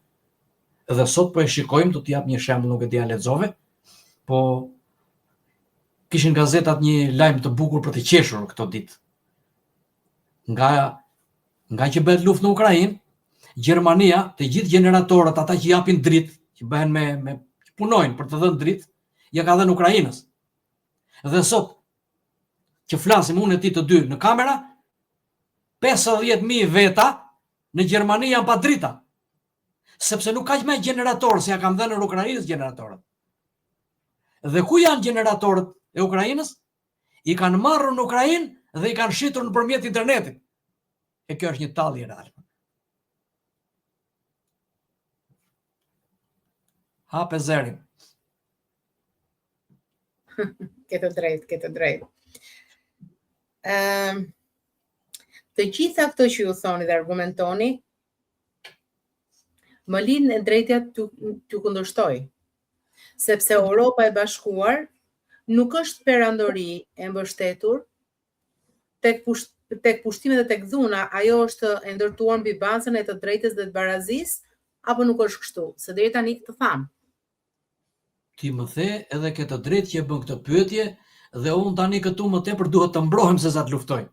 Speaker 2: Dhe sot po e shikojmë, do t'i jap një shembull, nuk e di a lexove, po kishin gazetat një lajm të bukur për të qeshur këto ditë. Nga që bëhet luftë në Ukrainë, Gjermania, të gjithë generatorët, ata që japin dritë, që bëhen me punojnë për të dhënë dritë, ja ka dhënë Ukrainës. Dhe sot që flasim unë e ti të dy në kamera, 50.000 veta në Gjermani janë pa drita. Sepse nuk ka që me generatorë, se ja kam dhënë në Ukrainës generatorët. Dhe ku janë generatorët e Ukrainës? I kanë marrë në Ukrainë dhe i kanë shitur në përmjet internetit. E kjo është një tallje real. Hape zerin.
Speaker 1: Këtë drejt. Të gjitha këto që ju thoni dhe argumentoni, më linë e drejtja t'ju kundërshtoj, sepse Europa e Bashkuar nuk është perandori e mbështetur tek pushtimet dhe tek dhuna, ajo është e ndërtuar mbi bazën e të drejtës dhe të barazisë, apo nuk është kështu? Se deri tani të tham.
Speaker 2: Ti më the edhe ke të drejtë që e bën këtë pyetje dhe unë tani këtu më tepër duhet të mbrohem se sa të luftoj.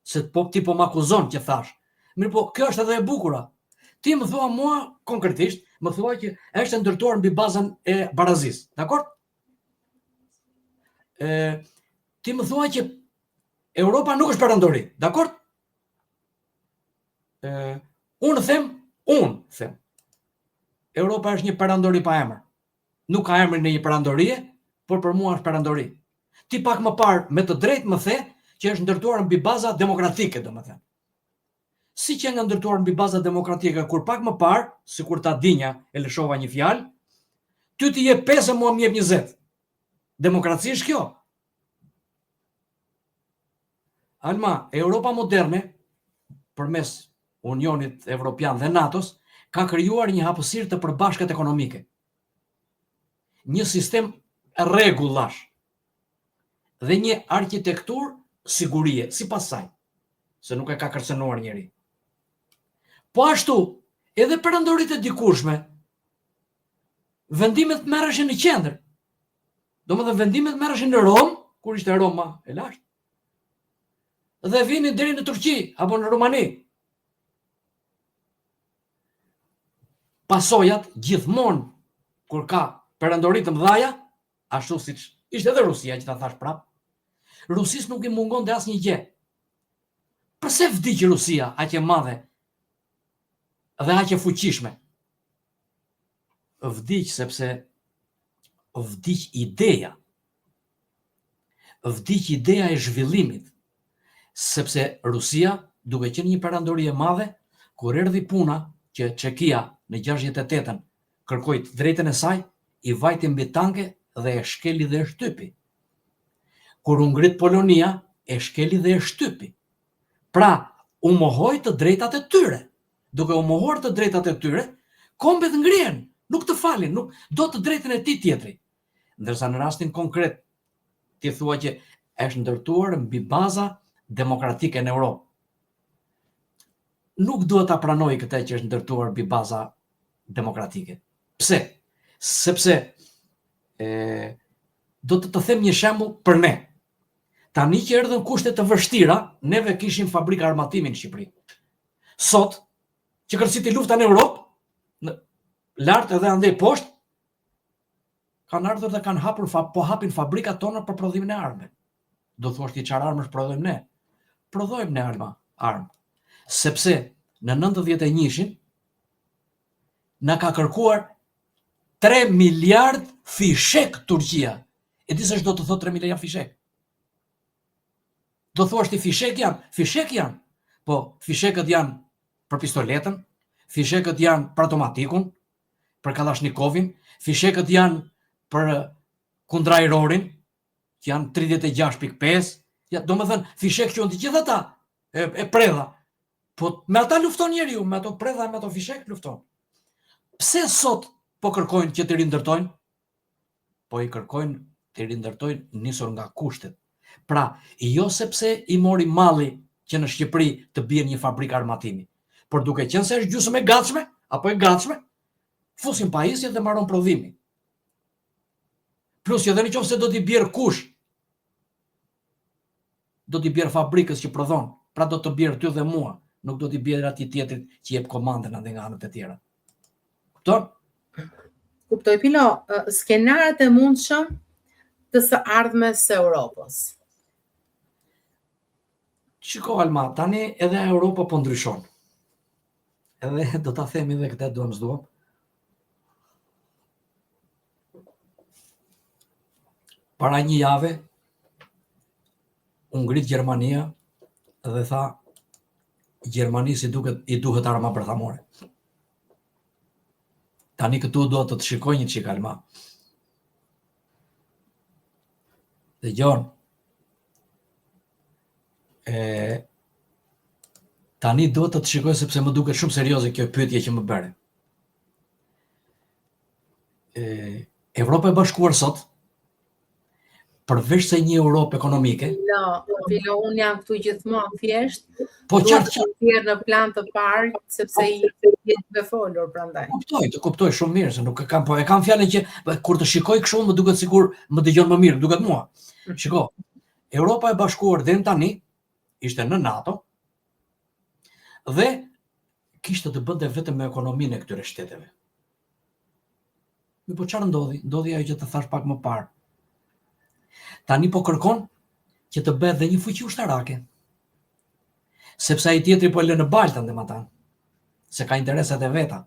Speaker 2: Se ti po më akuzon që thash. Mirë po, kjo është edhe e bukura. Ti më thua mua konkretisht, më thua që është ndërtuar mbi bazën e barazisë, dakor? Ti më thua që Europa nuk është perandori, dakor? Unë them, Europa është një perandori pa emër. Nuk ka emrin e një perandorie, por për mua është perandori. Ti pak më parë me të drejtë më the që është ndërtuar mbi baza demokratike, domethënë. Si që nga ndërtuar mbi baza demokratike, kur pak më parë, sikur ta dinja, e lëshova një fjalë, ty ti jep 5 e mua më jep 20. Demokraci është kjo. Alma, Europa moderne, përmes Unionit Evropian dhe NATO-s, ka krijuar një hapësirë të përbashkët ekonomike. Një sistem rregullash dhe një arkitekturë sigurie, sipas saj, se nuk e ka kërcënuar njeri. Po ashtu, edhe perandorit e dikushme, vendimet merreshin në qendër. Domethënë vendimet merreshin në Rom, kur ishte Roma e lashtë, dhe vinin deri në Turqi apo në Rumani. Pasojat gjithmonë kur ka perandori të mëdhaja, ashtu siç ishte edhe Rusia, që ta thash prap, Rusisë nuk i mungonte asnjë gjë. Pse vdiq Rusia aq e madhe dhe aq e fuqishme? Vdiq sepse vdiq ideja. Vdiq ideja e zhvillimit. Sepse Rusia, duke qenë një perandori e madhe, kur erdhi puna që Çekia në 68-ën kërkoi të drejtën e saj, i vajti mbi tanke dhe e shkeli dhe e shtypi. Kur u ngrit Polonia, e shkeli dhe e shtypi. Pra, u mohoi të drejtat e tyre. Duke u mohuar të drejtat e tyre, kombet ngrihen, nuk të falin, nuk do të drejtën e tij tjetri. Ndërsa në rastin konkret, ti thua që është ndërtuar mbi baza demokratike në Europë. Nuk duhet ta pranoj këtë që është ndërtuar mbi baza demokratike. Pse? Sepse do të them një shembull për ne. Tani që erdhën kushte të vështira, neve kishim fabrika armatimi në Shqipëri. Sot, që kërciti lufta në Europë, lart edhe andej poshtë, kanë ardhur dhe kanë hapin fabrikat tona për prodhimin e armëve. Do thuash ti çfarë armësh prodhojmë ne? Prodhojmë ne armë. Sepse në 91-shin na ka kërkuar 3 miliard fishek Turqia. E di se ç'do të thotë 3 miliard fishek? Do thuash ti fishek janë. Po fishekët janë për pistoletën, fishekët janë për automatikun, për Kalashnikovin, fishekët janë për kundrajrorin, që janë 36.5. Domethënë fishek që janë të gjithë ata e predha. Po me ata lufton njeriu, me ato predha, me ato fishek lufton. Pse sot po kërkojnë që të rindërtojnë? Po i kërkojnë të rindërtojnë nisur nga kushtet. Pra, jo sepse i mori malli që në Shqipëri të bien një fabrikë armatimi, por duke qenë se është gjysmë e gatshme, apo e gatshme, fusin pajisjet dhe mbaron prodhimin. Plus që edhe nëse do t'i bjerë kush, do t'i bjerë fabrikës që prodhon, pra do të bjerë ty dhe mua, nuk do t'i bjerë atij tjetrit që jep komandën ande nga anët e tjera. Kupton?
Speaker 1: Kuptoj, Pilo, skenaret e mundshëm të së ardhmes së Europës.
Speaker 2: Shiko Alma, tani edhe Europa po ndryshon. Edhe do ta themi edhe këtë duam s'duam. Para një jave u ngrit Gjermania dhe tha Gjermanisë i duhet arma bërthamore. Tani këtu do të shikoj një çik Alma. Dhe Gjon, Tani do të shikoj sepse më duket shumë serioze kjo pyetje që më bëre. Evropa e Bashkuar sot, përveç se një Europë ekonomike,
Speaker 1: Filo, unë jam këtu gjithmonë thjesht,
Speaker 2: po
Speaker 1: duhet
Speaker 2: qartë,
Speaker 1: të thjerë në plan të parë, sepse i jetë me folur prandaj.
Speaker 2: kuptoj shumë mirë, se nuk e kam, po e kam fjalën që kur të shikoj kështu më duket sikur më dëgjon më mirë, duket mua. Shiko, Europa e Bashkuar deri tani ishte në NATO dhe kishte të bënte vetëm me ekonominë e këtyre shteteve. Po çfarë ndodhi? Ndodhi ajo që të thash pak më parë. Tani po kërkon që të bëhet dhe një fuqi ushtarake. Sepse ai tjetri po lë në baltën dhe matan, se ka interesat e veta.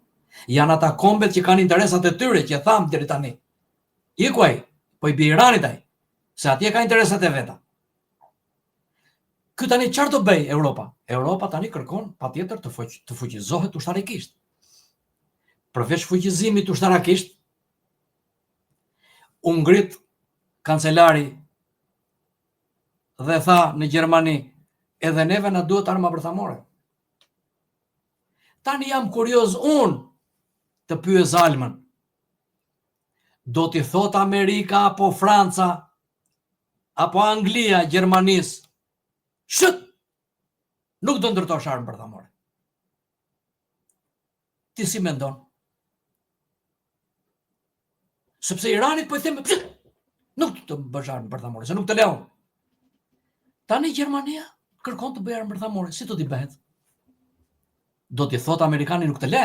Speaker 2: Janë ata kombet që kanë interesat e tyre, që tham deri tani. Iku ai, po i bie Iranit ai, se atje ka interesat e veta. Ky tani çfarë do bëj Europa? Europa tani kërkon patjetër të fuqizohet ushtarikisht. Përveç fuqizimit ushtarakisht, u ngrit kancelari dhe tha në Gjermani, edhe neve na duhet arma bërthamore. Tani jam kurioz unë të pyes Almën. Do t'i thot Amerika apo Franca apo Anglia Gjermanis, shët, nuk do ndërtosh armë bërthamore. Ti si mendon? Sepse Iranit po i them, nuk të bësh armë bërthamore, se nuk të lejon. Tani Gjermania kërkon të bëjë armë bërthamore, si do t'i bëhet? Do t'i thot Amerikani nuk të le?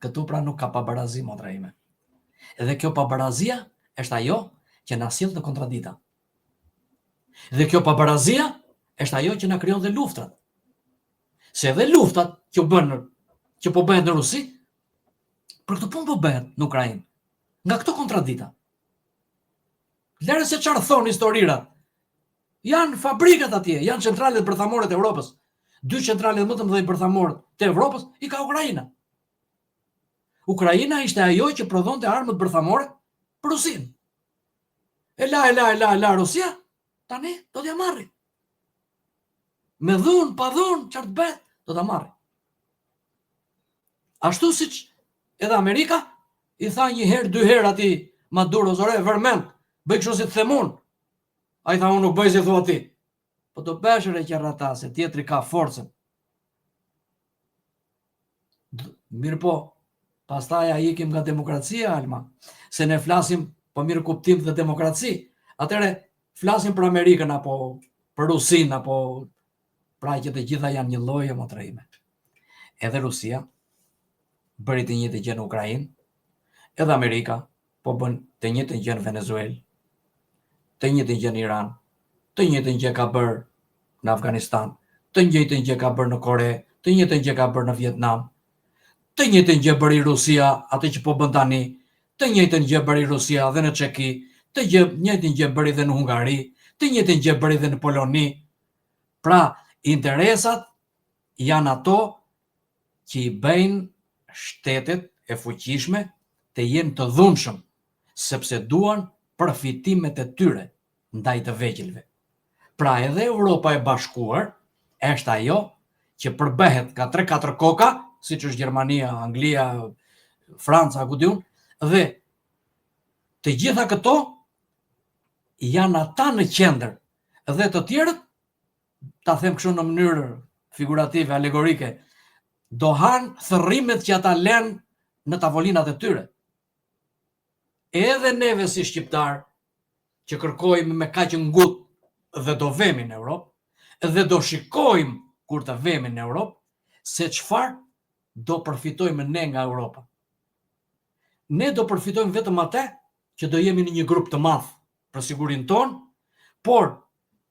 Speaker 2: Këtu pra nuk ka pabarazi, motra ime. Edhe kjo pabarazia është ajo që na sjell në kontradikta. Dhe kjo pabarazia është ajo që na krijon dhe luftrat. Se edhe luftat që po bëhen në Rusi, për këtë punë po bëhet në Ukrainë. Nga këto kontradikta. Lere se çfarë thon historirat. Janë fabrikat atje, janë centralet bërthamore të Evropës. 2 centralet më të mëdha bërthamore të Evropës i ka Ukraina. Ukraina ishte ajo që prodhonte armët bërthamore për Rusinë. E la Rusia, tani do t'ja marri. Me dhun, pa dhun, çfarë të bëhet, do ta marri. Ashtu siç edhe Amerika i tha një herë, 2 herë atij Maduro, zore, vërmend, bëj kështu si të them unë. Ai tha unë nuk bëj si thua ti. Po do bësh re qerrata se tjetri ka forcën. Mirë po, pastaj ai ikim nga demokracia, Alma, se ne flasim po mirë kuptim dhe demokraci. Atëre flasim për Amerikën apo për Rusinë apo pra që të gjitha janë një lloj motra ime. Edhe Rusia bëri të njëjtën gjë në Ukrainë, edhe Amerika po bën të njëjtën gjë në Venezuelë, të njëjtën gjë në Iran, të njëjtën gjë ka bërë në Afganistan, të njëjtën gjë ka bërë në Kore, të njëjtën gjë ka bërë në Vietnam, të njëjtën gjë bëri Rusia atë që po bën tani, të njëjtën gjë bëri Rusia edhe në Çeki, të njëjtën gjë bëri edhe në Hungari, të njëjtën gjë bëri edhe në Poloni. Pra, interesat janë ato që i bëjnë shtetet e fuqishme të jenë të dhunshëm, sepse duan përfitimet e tyre ndaj të vegjëlve. Pra edhe Europa e Bashkuar është ajo që përbehet ka 3-4 koka, siç është Gjermania, Anglia, Franca, ku diun, dhe të gjitha këto janë ata në qendër, dhe të tjerët, ta them kështu në mënyrë figurative, alegorike, do hanë thërrimet që ata lënë në tavolinat e tyre. Edhe neve si shqiptar, që kërkojmë me kaq ngut dhe do vemi në Europë, dhe do shikojmë kur të vemi në Europë, se çfarë do përfitojmë ne nga Europa. Ne do përfitojmë vetëm atë që do jemi në një grup të madh për sigurinë tonë, por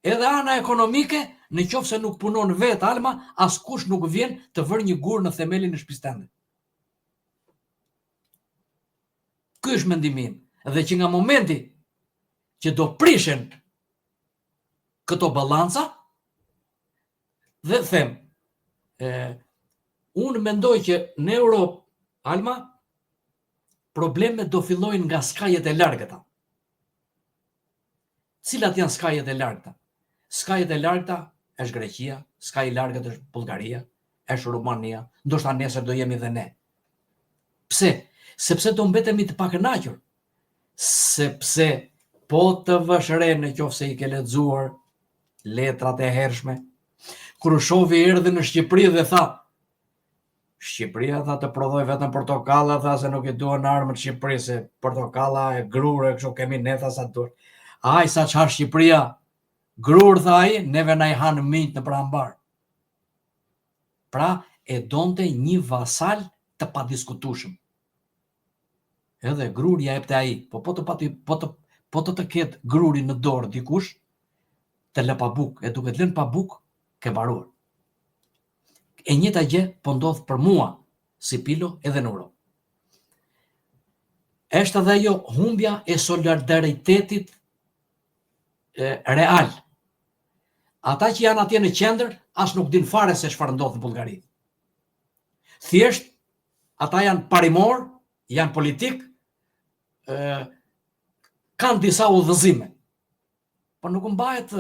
Speaker 2: edhe ana ekonomike, në qoftë se nuk punon vetë Alma, askush nuk vjen të vërë një gur në themelin e shtëpisë tënde. Ky është mendimi im, dhe që nga momenti që do prishen këto balanca, dhe them, unë mendoj që në Europë, Alma, problemet do fillojnë nga skajet e largëta. Cilat janë skajet e largëta? Skajet e largëta është Greqia, s'ka i largët është Bullgaria, është Rumania, ndoshta nesër do jemi dhe ne. Pse? Sepse do mbetemi të pakënaqur. Sepse po të vësh re në qoftë se i ke lexuar letrat e hershme, Krushovi erdhi në Shqipëri dhe tha, Shqipëria tha të prodhoj vetëm portokalla, tha se nuk i duan armët Shqipërisë, se portokalla e grure, kështu kemi ne, tha sa duhet. Aj sa çfarë Shqipëria, grur tha ai, neve na i hanë mijt në prambar. Pra e donte një vasal të padiskutueshëm. Edhe gruri ja jepte ai, po të ketë gruri në dorë dikush, të lë pa buk, e duke të lënë pa buk, ke mbaruar. E njëjta gjë po ndodh për mua si Pilo edhe në Europë. Është edhe ajo humbja e solidaritetit real. Ata që janë atje në qendër, as nuk din fare se çfarë ndodh në Bullgari. Thjesht ata janë parimor, janë politik, kanë disa udhëzime. Por nuk mbahet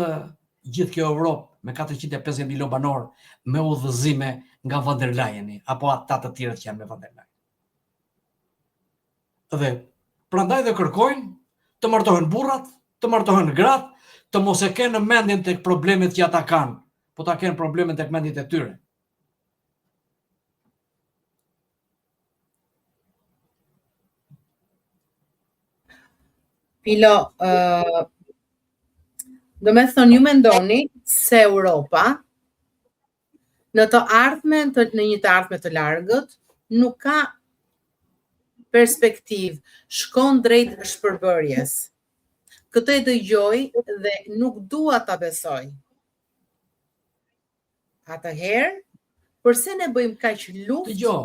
Speaker 2: gjithë kjo Europë me 450 milion banor me udhëzime nga von der Leyen apo ata të tjerët që janë me von der Leyen. Dhe prandaj dhe kërkojnë të martohen burrat, të martohen gratë, të mos e kenë mendjen tek problemet që ata kanë, po ta kenë problemet tek mendjet e tyre.
Speaker 1: Pilo, do me thonë, ju mendoni se Europa në një të ardhme të largët nuk ka perspektiv, shkon drejt shpërbërjes. Këtë e dëgjoj dhe nuk dua ta besoj. Atëherë, përse ne bëjmë kaq luftë?
Speaker 2: Dëgjoj.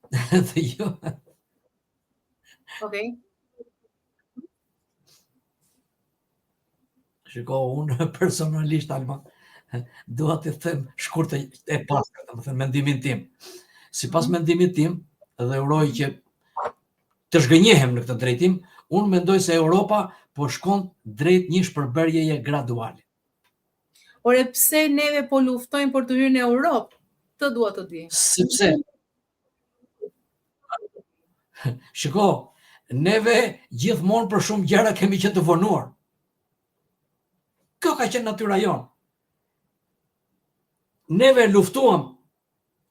Speaker 2: Dëgjoj.
Speaker 1: Okej.
Speaker 2: Shiko, unë personalisht, Alma, dua të them shkurt e pastë, domethënë mendimin tim. Sipas mendimit tim, dhe uroj që të zhgënjehem në këtë drejtim, unë mendoj se Europa po shkon drejt një shpërbërjeje graduale.
Speaker 1: Ore, pse neve po luftojmë për të hyrë në Europë? Të dua të di.
Speaker 2: Sepse shiko, neve gjithmonë për shumë gjëra kemi qenë të vonuar. Kjo ka qenë natyra jonë. Neve luftuam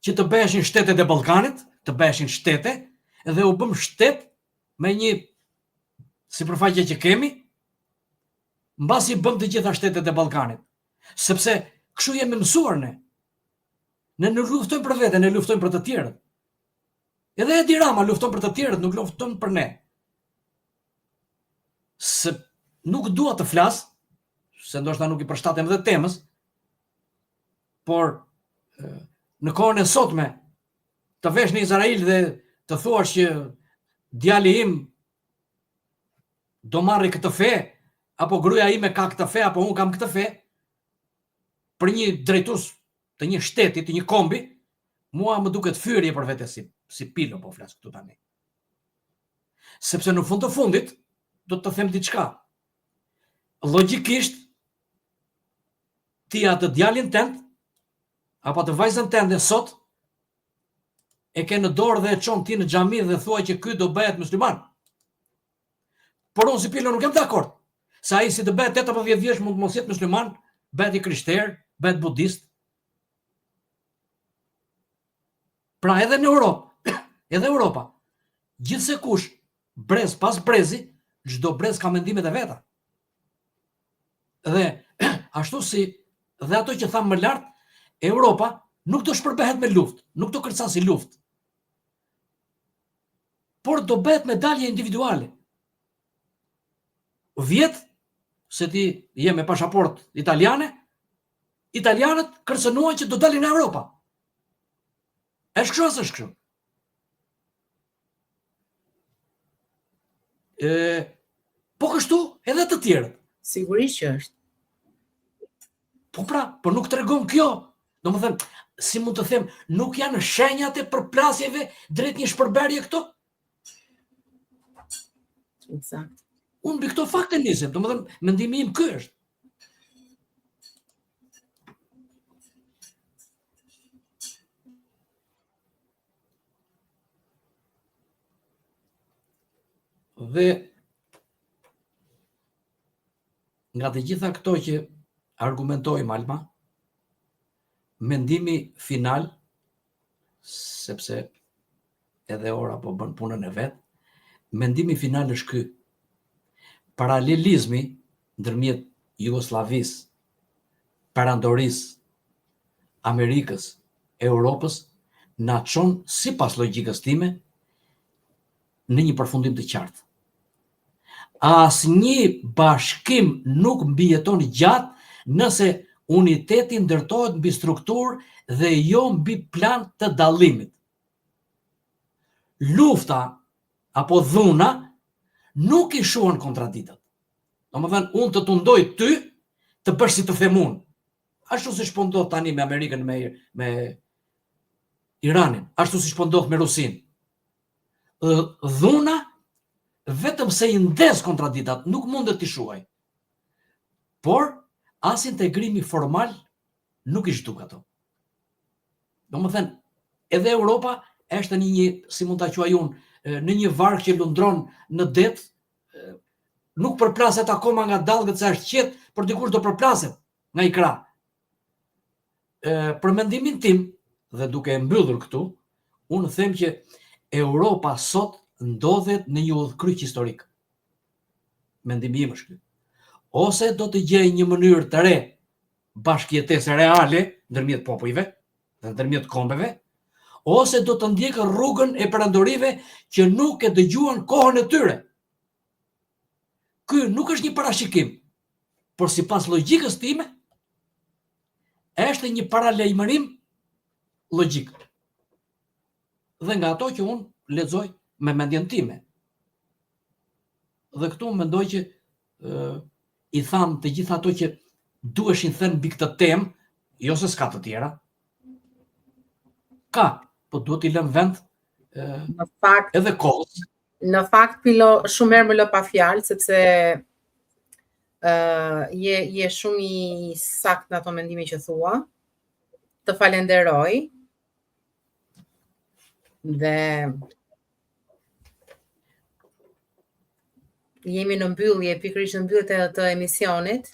Speaker 2: që të bëheshin shtetet e Ballkanit, të bëheshin shtete, dhe u bëm shtet me një sipërfaqe që kemi, mbasi bëm të gjitha shtetet e Ballkanit. Sepse kështu jemi mësuar ne. Ne nuk luftojmë për veten, ne luftojmë për të tjerët. Edhe Edi Rama lufton për të tjerët, nuk lufton për ne. Se nuk dua të flas, se ndoshta nuk i përshtatem dhe temës, por në kohën e sotme të vesh në Izrael dhe të thuash që djali im do marrë këtë fe, apo gruaja ime ka këtë fe, apo unë kam këtë fe, për një drejtues të një shteti, të një kombi, mua më duket fyrje për vete si Pilo po flas këtu tani. Sepse në fund të fundit do të them diçka. Logjikisht ti atë djalin tënd apo të vajzën tënde sot e ke në dorë dhe e çon ti në xhami dhe thua që ky do bëhet musliman. Por unë si Pilo nuk jam dakord. Se ai si të bëhet 18 vjeç mund të mos jetë musliman, bëhet i krishterë, bëhet budist. Pra edhe në Europa, gjithse kush, brez pas brezi, çdo brez ka mendimet e veta. Dhe ashtu si dhe ato që thamë më lart, Europa nuk do shpërbehet me luftë, nuk do kërcasi luftë. Por do bëhet me dalje individuale. Vjet se ti je me pasaport italiane, italianët kërcënuan që do dalin në Europa. Është kështu ose është kështu? Po kështu edhe të tjerët.
Speaker 1: Sigurisht që është.
Speaker 2: Po pra, por nuk tregon kjo. Domethënë, si mund të them, nuk janë shenjat e përplasjeve drejt një shpërbërje këto?
Speaker 1: Eksakt.
Speaker 2: Unë mbi këto fakte nisem, domethënë mendimi im ky është. Dhe nga të gjitha këto që argumentojmë, Alma, mendimi final, sepse edhe ora po bën punën e vet, mendimi final është ky. Paralelizmi ndërmjet Jugosllavisë, perandorisë, Amerikës, Europës na çon sipas logjikës time në një përfundim të qartë. Asnjë bashkim nuk mbijeton gjatë nëse uniteti ndërtohet mbi strukturë dhe jo mbi plan të dallimit. Lufta apo dhuna nuk i shuan kontradiktat. Domethënë, unë të tundoj ty të bësh si të them unë. Ashtu siç po ndodh tani me Amerikën, me Iranin, ashtu siç po ndodh me Rusinë. Dhuna vetëm se i ndes kontradiktat, nuk mundet t'i shuaj. Por as integrimi formal nuk i shtuk ato. Domethënë, edhe Europa është në një, si mund ta quaj unë, në një varg që lundron në det, nuk përplaset akoma nga dallgët se është qetë, por dikush do përplaset nga i krah. Për mendimin tim, dhe duke e mbyllur këtu, unë them që Europa sot ndodhet në një udhkryq historik. Mendimi im është ky. Ose do të gjejë një mënyrë të re bashkëjetese reale ndërmjet popujve dhe ndërmjet kombeve, ose do të ndjekë rrugën e perandorive që nuk e dëgjuan kohën e tyre. Ky nuk është një parashikim, por sipas logjikës time, është një paralajmërim logjik. Dhe nga ato që unë lexoj me mendjen time. Dhe këtu mendoj që i tham të gjitha ato që duheshin thënë mbi këtë temë, jo se s'ka të tjera. Ka, po duhet i lëm vend
Speaker 1: në fakt
Speaker 2: edhe kohës.
Speaker 1: Në fakt Pilo shumë herë më lë pa fjalë sepse je shumë i saktë në ato mendime që thua. Të falenderoj. Dhe jemi në mbyllje, pikërisht në mbyllje të emisionit.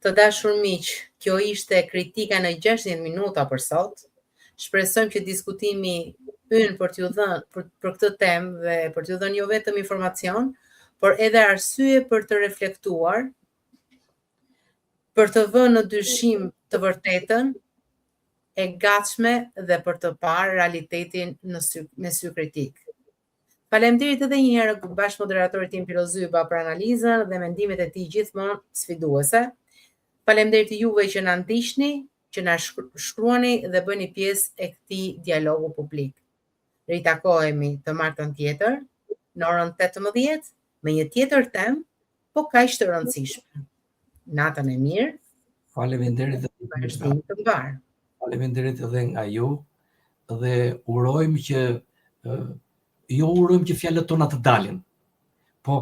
Speaker 1: Të dashur miq, kjo ishte kritika në 60 minuta për sot. Shpresojmë që diskutimi ynë për t'ju dhënë për këtë temë dhe për t'ju dhënë jo vetëm informacion, por edhe arsye për të reflektuar, për të vënë në dyshim të vërtetën, e gatshme dhe për të parë realitetin me sy kritik. Faleminderit edhe një herë bashkë moderatorit tim Pilo Zyba për analizën dhe mendimet e tij gjithmonë sfiduese. Faleminderit juve që na ndiqni, që na shkruani dhe bëni pjesë e këtij dialogu publik. Ritakohemi të martën tjetër, në orën 18, me një tjetër temë, po kaq të rëndësishme. Natën e mirë.
Speaker 2: Faleminderit
Speaker 1: të mbar.
Speaker 2: Faleminderit edhe nga ju dhe urojmë që urojmë që fjalët tona të dalin. Po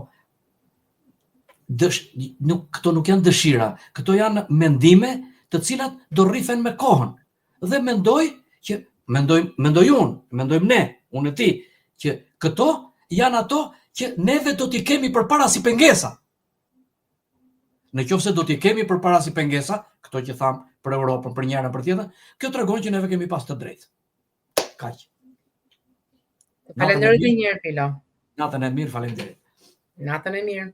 Speaker 2: këto nuk janë dëshira, këto janë mendime të cilat do rrifen me kohën. Dhe mendojmë ne, unë e ti, që këto janë ato që neve do t'i kemi përpara si pengesa. Në qoftë se do t'i kemi përpara si pengesa, këto që tham për Europën, për njëra për tjetër, kjo tregon që neve kemi pas të drejtë. Kaq.
Speaker 1: Faleminderit një herë, Pilo.
Speaker 2: Natën e mirë, faleminderit.
Speaker 1: Natën e mirë.